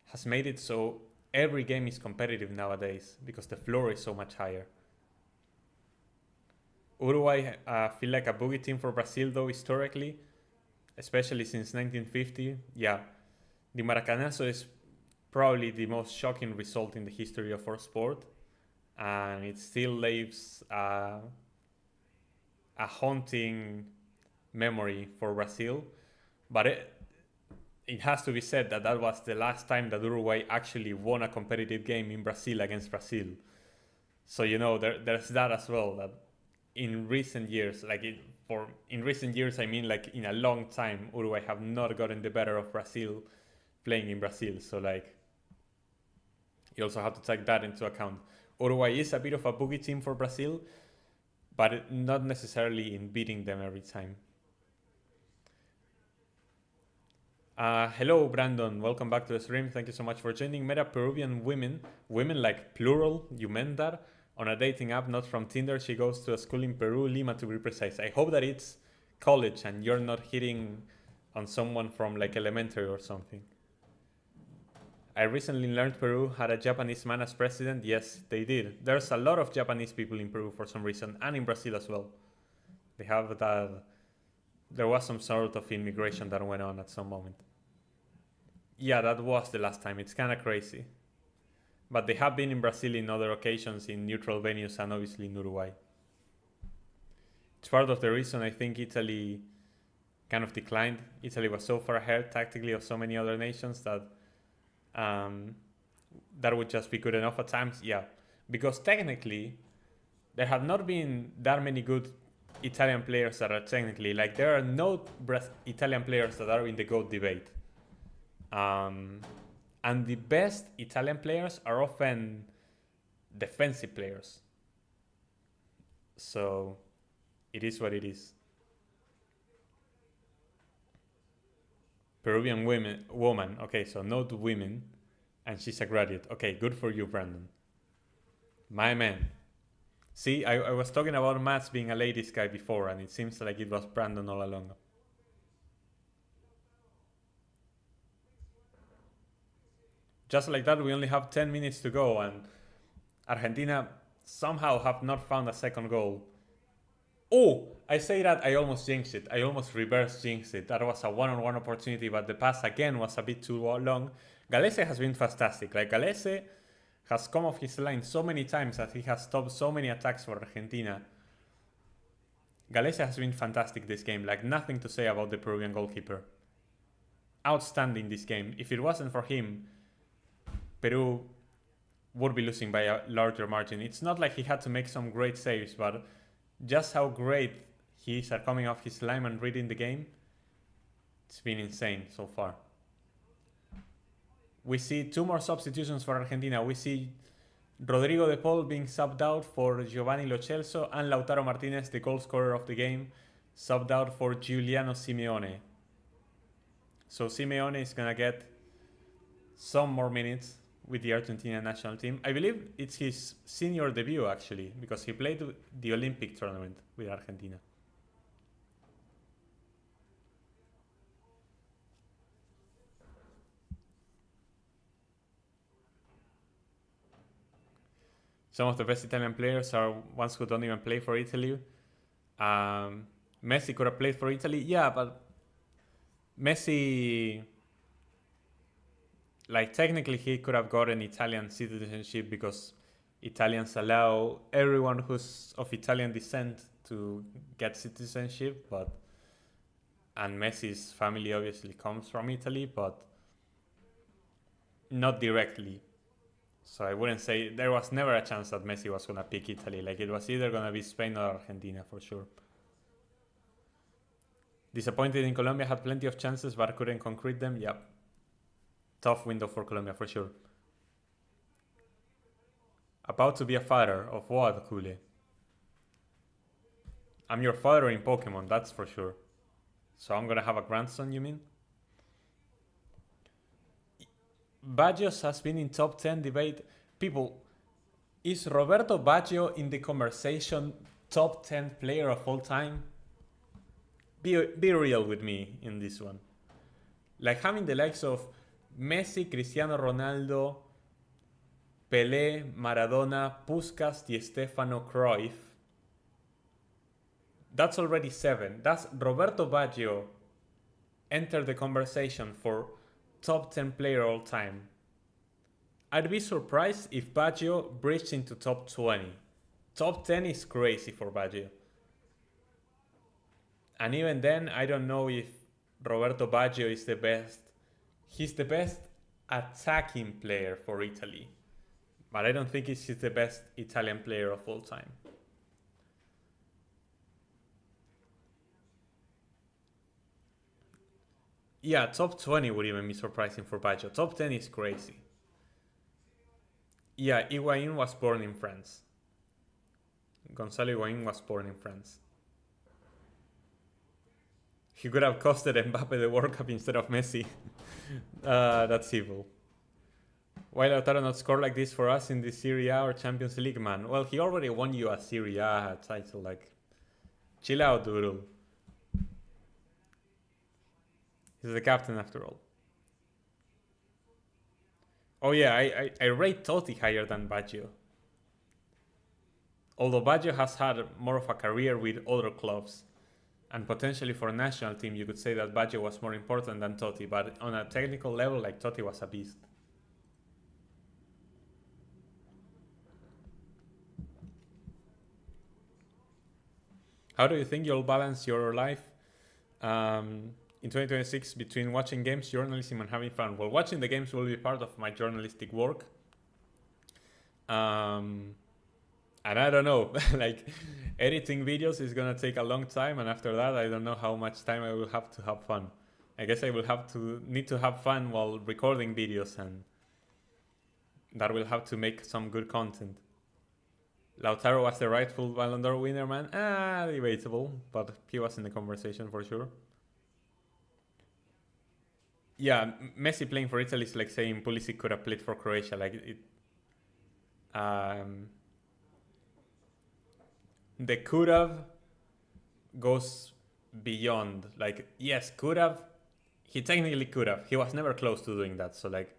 has made it so every game is competitive nowadays because the floor is so much higher. Uruguay feel like a boogie team for Brazil though historically, especially since 1950. Yeah, the Maracanazo is probably the most shocking result in the history of our sport, and it still leaves a haunting memory for Brazil. But it has to be said that that was the last time that Uruguay actually won a competitive game in Brazil against Brazil. So there's that as well. That in recent years, in recent years, I mean like in a long time, Uruguay have not gotten the better of Brazil playing in Brazil. So like you also have to take that into account. Uruguay is a bit of a boogie team for Brazil, but not necessarily in beating them every time. Hello, Brandon. Welcome back to the stream. Thank you so much for joining. Met a Peruvian women like plural, you meant that, on a dating app, not from Tinder. She goes to a school in Peru, Lima to be precise. I hope that it's college and you're not hitting on someone from like elementary or something. I recently learned Peru had a Japanese man as president. Yes, they did. There's a lot of Japanese people in Peru for some reason, and in Brazil as well. They have that. There was some sort of immigration that went on at some moment. Yeah, that was the last time. It's kind of crazy. But they have been in Brazil in other occasions, in neutral venues, and obviously in Uruguay. It's part of the reason I think Italy kind of declined. Italy was so far ahead tactically of so many other nations that that would just be good enough at times. Yeah, because technically there have not been that many good Italian players that are technically, like, there are no Italian players that are in the GOAT debate. And the best Italian players are often defensive players. So it is what it is. Peruvian woman. Okay, so no to women, and she's a graduate. Okay, good for you, Brandon. My man. See, I was talking about Mats being a ladies guy before, and it seems like it was Brandon all along. Just like that, we only have 10 minutes to go, and Argentina somehow have not found a second goal. Oh, I say that I almost jinxed it. I almost reverse jinxed it. That was a one-on-one opportunity, but the pass again was a bit too long. Galese has been fantastic. Like, Galese has come off his line so many times that he has stopped so many attacks for Argentina. Galese has been fantastic this game. Like, nothing to say about the Peruvian goalkeeper. Outstanding this game. If it wasn't for him, Peru would be losing by a larger margin. It's not like he had to make some great saves, but just how great he is at coming off his line and reading the game, it's been insane so far. We see 2 more substitutions for Argentina. We see Rodrigo de Paul being subbed out for Giovanni Lo Celso, and Lautaro Martinez, the goal scorer of the game, subbed out for Giuliano Simeone. So Simeone is going to get some more minutes with the Argentina national team. I believe it's his senior debut, actually, because he played the Olympic tournament with Argentina. Some of the best Italian players are ones who don't even play for Italy. Messi could have played for Italy. Yeah, but Messi, like, technically he could have gotten Italian citizenship because Italians allow everyone who's of Italian descent to get citizenship, and Messi's family obviously comes from Italy, but not directly. So I wouldn't say, there was never a chance that Messi was going to pick Italy. Like, it was either going to be Spain or Argentina for sure. Disappointed in Colombia, had plenty of chances but couldn't concrete them. Yep. Tough window for Colombia for sure. About to be a father of what, Kule? I'm your father in Pokemon, that's for sure. So I'm going to have a grandson, you mean? Barrios has been in top 10 debate. People, is Roberto Baggio in the conversation top 10 player of all time? Be real with me in this one. Like, having the likes of Messi, Cristiano Ronaldo, Pelé, Maradona, Puskas, Di Stefano, Cruyff. That's already 7. That's Roberto Baggio entered the conversation for top 10 player all time. I'd be surprised if Baggio breached into top 20. Top 10 is crazy for Baggio. And even then, I don't know if Roberto Baggio is the best. He's the best attacking player for Italy. But I don't think he's the best Italian player of all time. Yeah, top 20 would even be surprising for Baggio. Top 10 is crazy. Yeah, Higuain was born in France. Gonzalo Higuain was born in France. He could have costed Mbappe the World Cup instead of Messi. That's evil. Why Lautaro not score like this for us in the Serie A or Champions League, man? Well, he already won you a Serie A title. Like, chill out, Duro. He's the captain after all. Oh yeah, I rate Totti higher than Baggio. Although Baggio has had more of a career with other clubs. And potentially for a national team, you could say that Baggio was more important than Totti. But on a technical level, like, Totti was a beast. How do you think you'll balance your life in 2026 between watching games, journalism, and having fun? Well, watching the games will be part of my journalistic work. And I don't know, like, editing videos is gonna take a long time, and after that, I don't know how much time I will have to have fun. I guess I will need to have fun while recording videos, and that will have to make some good content. Lautaro was the rightful Ballon d'Or winner, man. Debatable, but he was in the conversation for sure. Yeah, Messi playing for Italy is like saying Pulisic could have played for Croatia. Like, the could have goes beyond. Like, yes, could have. He technically could have. He was never close to doing that. So, like,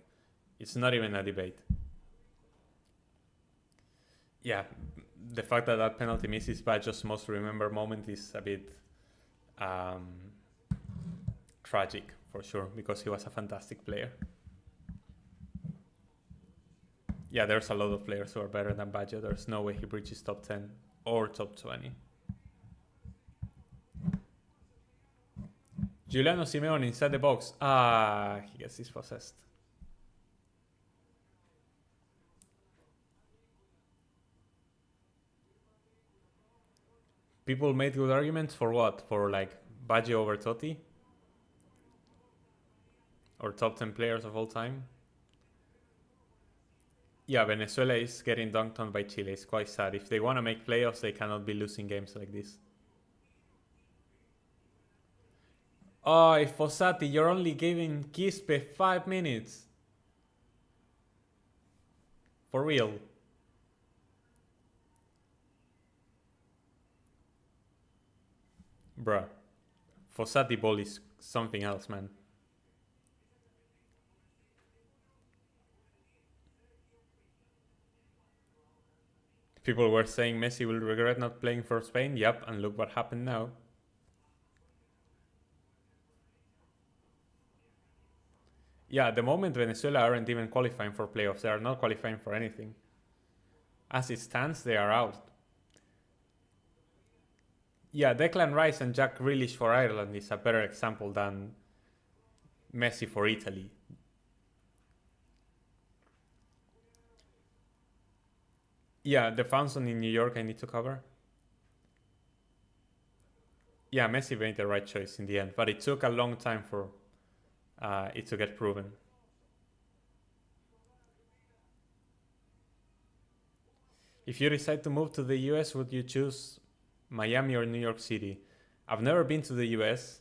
it's not even a debate. Yeah, the fact that that penalty misses Baggio's most remembered moment is a bit um, tragic for sure, because he was a fantastic player. Yeah, there's a lot of players who are better than Baggio. There's no way he reaches top 10 or top 20. Giuliano Simeone inside the box. Ah, he gets dispossessed. People made good arguments for what? For like Baggio over Totti? Or top 10 players of all time? Yeah, Venezuela is getting dunked on by Chile. It's quite sad. If they want to make playoffs, they cannot be losing games like this. Oh, Fossati, you're only giving Quispe 5 minutes. For real. Bruh. Fossati ball is something else, man. People were saying Messi will regret not playing for Spain. Yep, and look what happened now. Yeah, at the moment Venezuela aren't even qualifying for playoffs. They are not qualifying for anything. As it stands, they are out. Yeah, Declan Rice and Jack Grealish for Ireland is a better example than Messi for Italy. Yeah, the fans in New York I need to cover. Yeah, Messi made the right choice in the end, but it took a long time for it to get proven. If you decide to move to the US, would you choose Miami or New York City? I've never been to the US.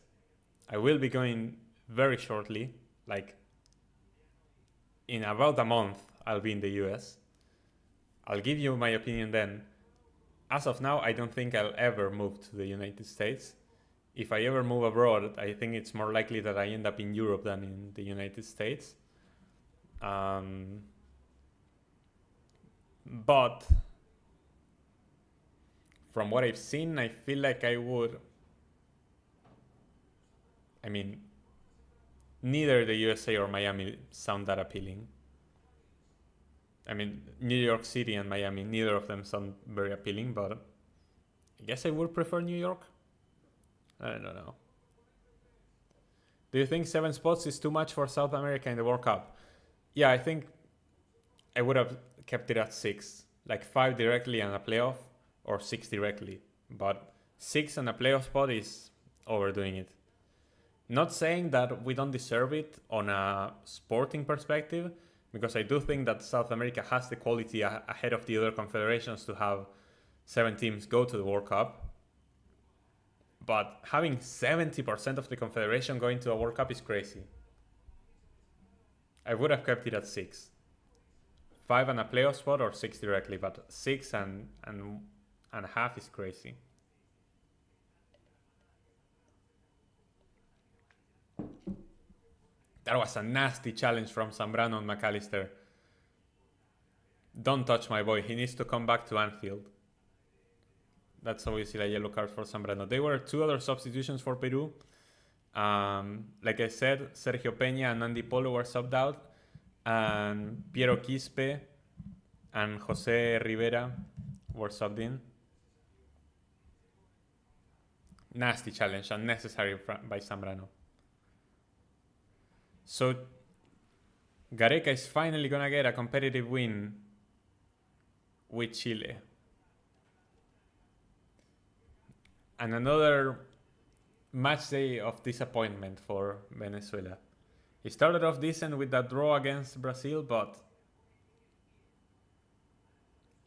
I will be going very shortly, like in about a month, I'll be in the US. I'll give you my opinion then. As of now, I don't think I'll ever move to the United States. If I ever move abroad, I think it's more likely that I end up in Europe than in the United States. But from what I've seen, I feel like I would. I mean, neither the USA or Miami sound that appealing. I mean, New York City and Miami, neither of them sound very appealing, but I guess I would prefer New York. I don't know. Do you think 7 spots is too much for South America in the World Cup? Yeah, I think I would have kept it at 6. Like 5 directly and a playoff, or 6 directly. But 6 and a playoff spot is overdoing it. Not saying that we don't deserve it on a sporting perspective, because I do think that South America has the quality ahead of the other confederations to have 7 teams go to the World Cup. But having 70% of the confederation going to a World Cup is crazy. I would have kept it at 6. 5 and a playoff spot or 6 directly, but 6 and a half is crazy. That was a nasty challenge from Zambrano and McAllister. Don't touch my boy. He needs to come back to Anfield. That's obviously a yellow card for Zambrano. There were 2 other substitutions for Peru. Like I said, Sergio Peña and Andy Polo were subbed out. And Piero Quispe and Jose Rivera were subbed in. Nasty challenge, unnecessary by Zambrano. So Gareca is finally gonna get a competitive win with Chile. And another match day of disappointment for Venezuela. He started off decent with that draw against Brazil, but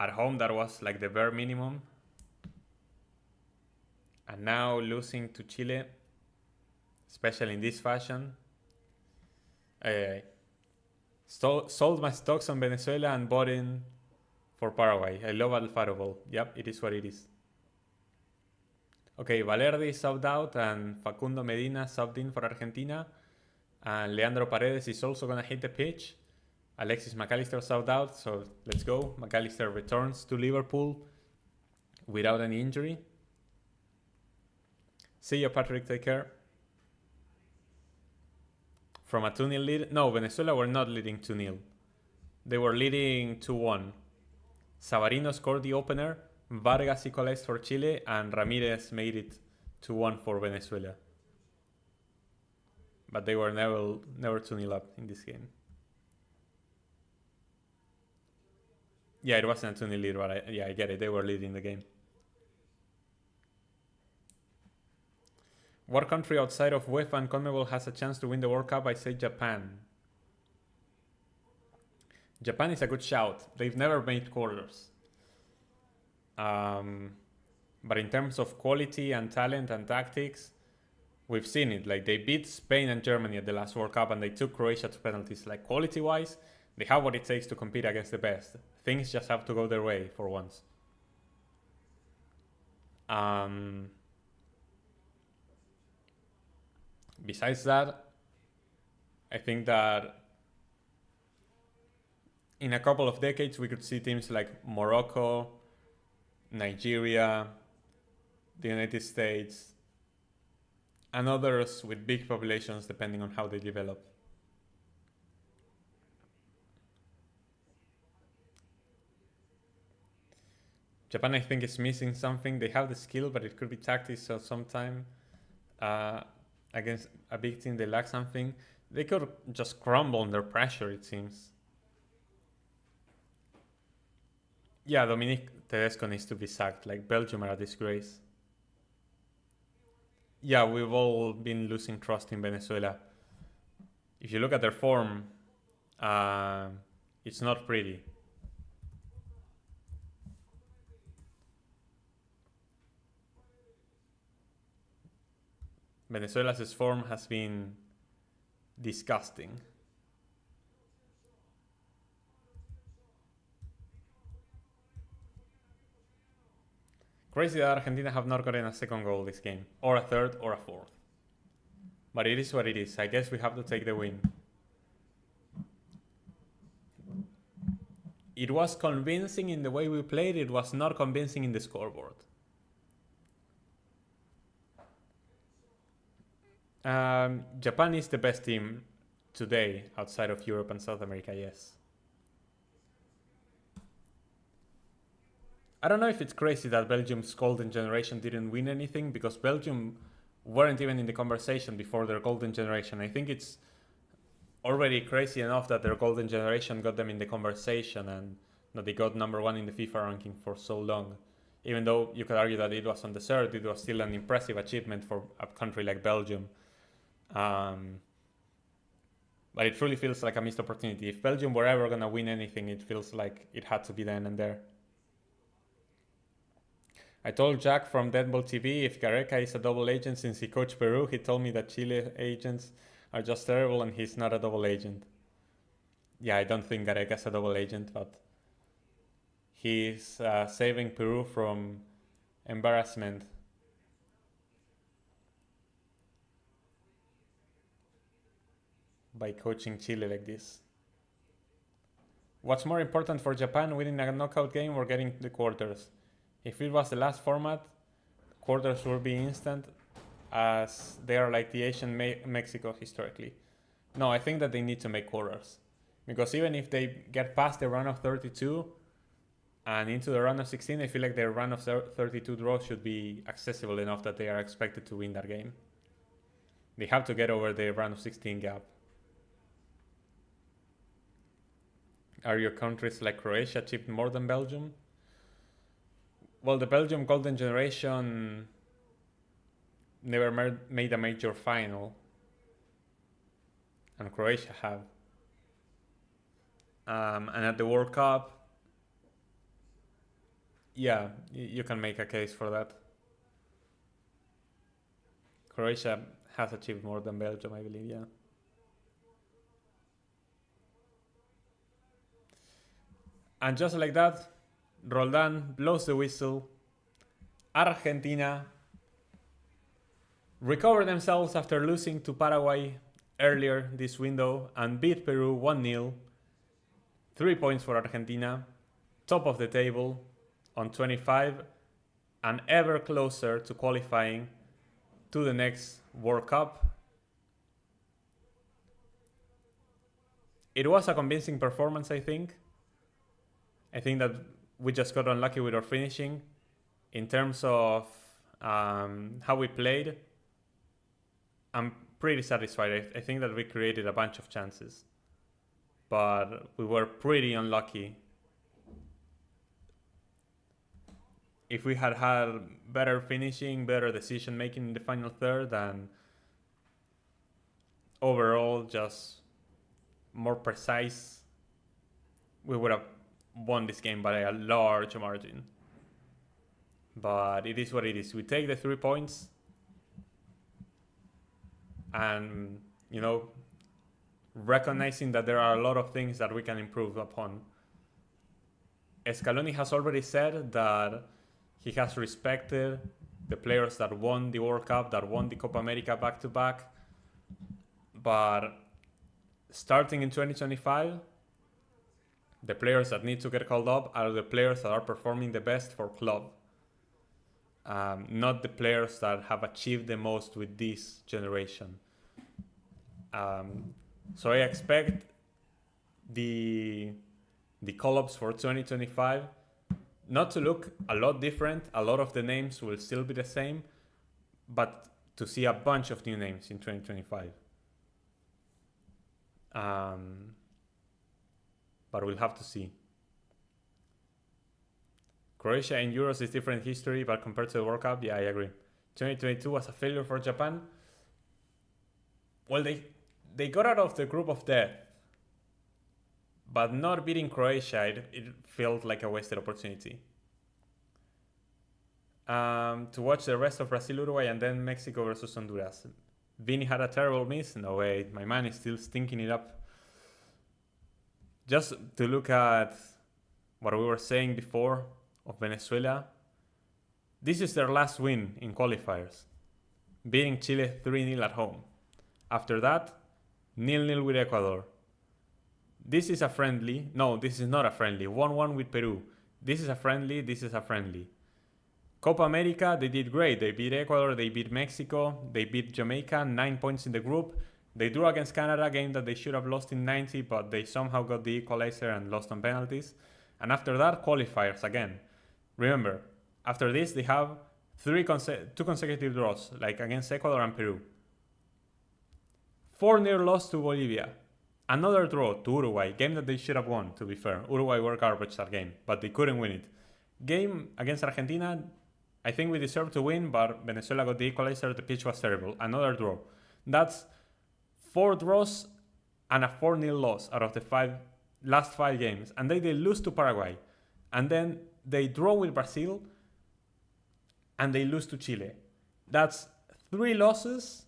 at home that was like the bare minimum. And now losing to Chile, especially in this fashion. Sold my stocks on Venezuela and bought in for Paraguay. I love Alfaro ball. Yep, it is what it is. Okay, Valerde subbed out and Facundo Medina subbed in for Argentina. And Leandro Paredes is also going to hit the pitch. Alexis McAllister subbed out, so let's go. McAllister returns to Liverpool without any injury. See you, Patrick. Take care. From a 2-0 lead. No, Venezuela were not leading 2-0. They were leading 2-1. Savarino scored the opener. Vargas equalized for Chile. And Ramirez made it 2-1 for Venezuela. But they were never 2-0 up in this game. Yeah, it wasn't a 2-0 lead, but I get it. They were leading the game. What country outside of UEFA and CONMEBOL has a chance to win the World Cup? I say Japan. Japan is a good shout. They've never made quarters. But in terms of quality and talent and tactics, we've seen it. Like, they beat Spain and Germany at the last World Cup, and they took Croatia to penalties. Like, quality-wise, they have what it takes to compete against the best. Things just have to go their way for once. Besides that, I think that in a couple of decades we could see teams like Morocco, Nigeria, the United States, and others with big populations depending on how they develop. Japan, I think, is missing something. They have the skill, but it could be tactics, so sometime against a big team they lack something. They could just crumble under pressure, it seems. Yeah, Dominique Tedesco needs to be sacked. Like, Belgium are a disgrace. Yeah, we've all been losing trust in Venezuela. If you look at their form, it's not pretty. Venezuela's form has been disgusting. Crazy that Argentina have not gotten a second goal this game, or a third, or a fourth. But it is what it is. I guess we have to take the win. It was convincing in the way we played. It was not convincing in the scoreboard. Japan is the best team today outside of Europe and South America, yes. I don't know if it's crazy that Belgium's golden generation didn't win anything, because Belgium weren't even in the conversation before their golden generation. I think it's already crazy enough that their golden generation got them in the conversation and that they got #1 in the FIFA ranking for so long. Even though you could argue that it was undeserved, it was still an impressive achievement for a country like Belgium. But it truly feels like a missed opportunity. If Belgium were ever going to win anything, it feels like it had to be then and there. I told Jack from Deadball TV if Gareca is a double agent since he coached Peru. He told me that Chile agents are just terrible and he's not a double agent. Yeah, I don't think Gareca is a double agent, but he's saving Peru from embarrassment. By coaching Chile like this. What's more important for Japan, winning a knockout game or getting the quarters? If it was the last format, quarters would be instant, as they are like the Asian Mexico historically. No, I think that they need to make quarters. Because even if they get past the run of 32 and into the run of 16, I feel like their run of 32 draws should be accessible enough that they are expected to win that game. They have to get over the run of 16 gap. Are your countries like Croatia achieved more than Belgium? Well, the Belgium golden generation never made a major final. And Croatia have. And at the World Cup, yeah, you can make a case for that. Croatia has achieved more than Belgium, I believe, yeah. And just like that, Roldan blows the whistle. Argentina recover themselves after losing to Paraguay earlier this window and beat Peru 1-0. 3 points for Argentina, top of the table on 25, and ever closer to qualifying to the next World Cup. It was a convincing performance, I think. I think that we just got unlucky with our finishing. In terms of how we played, I'm pretty satisfied. I think that we created a bunch of chances, but we were pretty unlucky. If we had had better finishing, better decision making in the final third, and overall just more precise, we would have won this game by a large margin. But it is what it is. We take the 3 points, and recognizing that there are a lot of things that we can improve upon. Scaloni has already said that he has respected the players that won the World Cup, that won the Copa America back-to-back. But starting in 2025, the players that need to get called up are the players that are performing the best for club. Not the players that have achieved the most with this generation. So I expect the call-ups for 2025 not to look a lot different. A lot of the names will still be the same, but to see a bunch of new names in 2025. But we'll have to see. Croatia in Euros is different history, but compared to the World Cup, yeah, I agree. 2022 was a failure for Japan. Well, they got out of the group of death, but not beating Croatia, it felt like a wasted opportunity. To watch the rest of Brazil, Uruguay, and then Mexico versus Honduras. Vini had a terrible miss. No way, my man is still stinking it up. Just to look at what we were saying before of Venezuela, this is their last win in qualifiers, beating Chile 3-0 at home. After that, 0-0 with Ecuador. This is a friendly. No, this is not a friendly. 1-1 with Peru. This is a friendly. This is a friendly. Copa America, they did great. They beat Ecuador, they beat Mexico, they beat Jamaica, 9 points in the group. They drew against Canada, a game that they should have lost in 90, but they somehow got the equalizer and lost on penalties. And after that, qualifiers again. Remember, after this, they have two consecutive draws, like against Ecuador and Peru. 4-0 loss to Bolivia. Another draw to Uruguay, game that they should have won, to be fair. Uruguay were garbage that game, but they couldn't win it. Game against Argentina, I think we deserved to win, but Venezuela got the equalizer, the pitch was terrible. Another draw. That's 4 draws and a 4-0 loss out of the last 5 games. And they lose to Paraguay. And then they draw with Brazil and they lose to Chile. That's 3 losses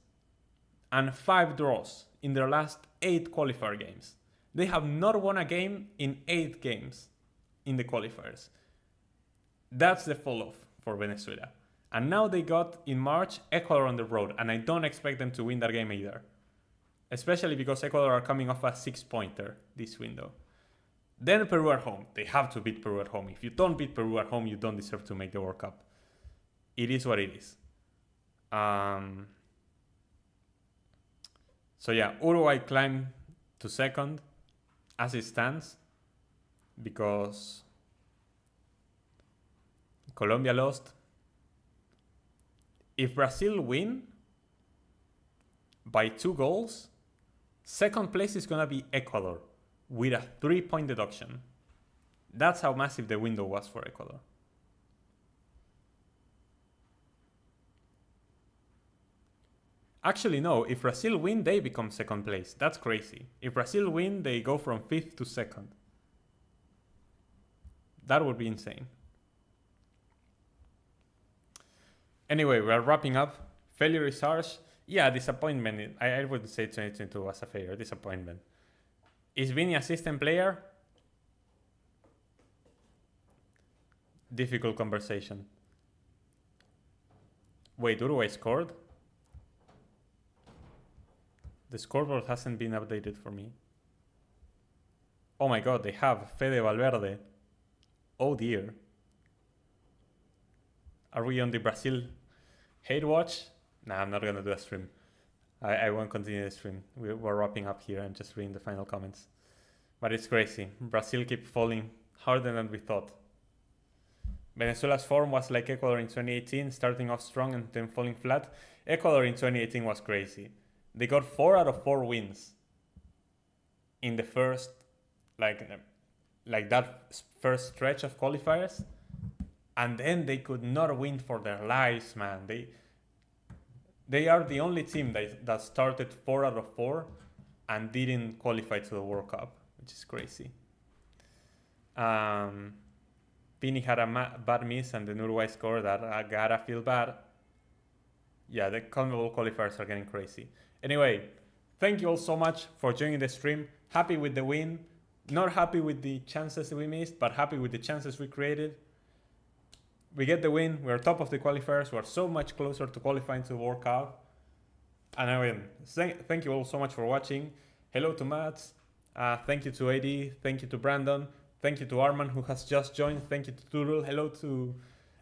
and 5 draws in their last 8 qualifier games. They have not won a game in 8 games in the qualifiers. That's the fall-off for Venezuela. And now they got, in March, Ecuador on the road, and I don't expect them to win that game either. Especially because Ecuador are coming off a 6-pointer this window. Then Peru at home. They have to beat Peru at home. If you don't beat Peru at home, you don't deserve to make the World Cup. It is what it is. So yeah, Uruguay climbed to second as it stands because Colombia lost. If Brazil win by 2 goals, second place is going to be Ecuador with a 3-point deduction. That's how massive the window was for Ecuador. Actually, no. If Brazil win, they become second place. That's crazy. If Brazil win, they go from 5th to 2nd. That would be insane. Anyway, we are wrapping up. Failure is harsh. Yeah, disappointment. I wouldn't say 2022 was a failure. Disappointment. Is Vini assistant player? Difficult conversation. Wait, Uruguay scored? The scoreboard hasn't been updated for me. Oh my god, they have Fede Valverde. Oh dear. Are we on the Brazil hate watch? Nah, I'm not gonna do a stream. I won't continue the stream. We're wrapping up here and just reading the final comments. But it's crazy. Brazil keep falling harder than we thought. Venezuela's form was like Ecuador in 2018, starting off strong and then falling flat. Ecuador in 2018 was crazy. They got 4 out of 4 wins in the first, like that first stretch of qualifiers, and then they could not win for their lives, man. They are the only team that started 4 out of 4 and didn't qualify to the World Cup, which is crazy. Pini had a bad miss and the Uruguay score that I gotta feel bad. Yeah, the CONMEBOL qualifiers are getting crazy. Anyway, thank you all so much for joining the stream. Happy with the win. Not happy with the chances we missed, but happy with the chances we created. We get the win. We're top of the qualifiers. We're so much closer to qualifying to the World Cup. And I mean, thank you all so much for watching. Hello to Matt. Thank you to AD. Thank you to Brandon. Thank you to Arman, who has just joined. Thank you to Turul. Hello to,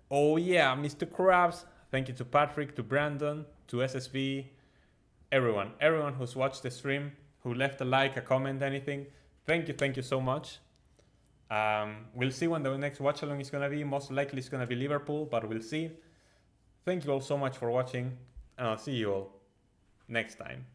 oh yeah, Mr. Krabs. Thank you to Patrick, to Brandon, to SSV. Everyone who's watched the stream, who left a like, a comment, anything. Thank you so much. We'll see when the next watch-along is going to be. Most likely it's going to be Liverpool, but we'll see. Thank you all so much for watching, and I'll see you all next time.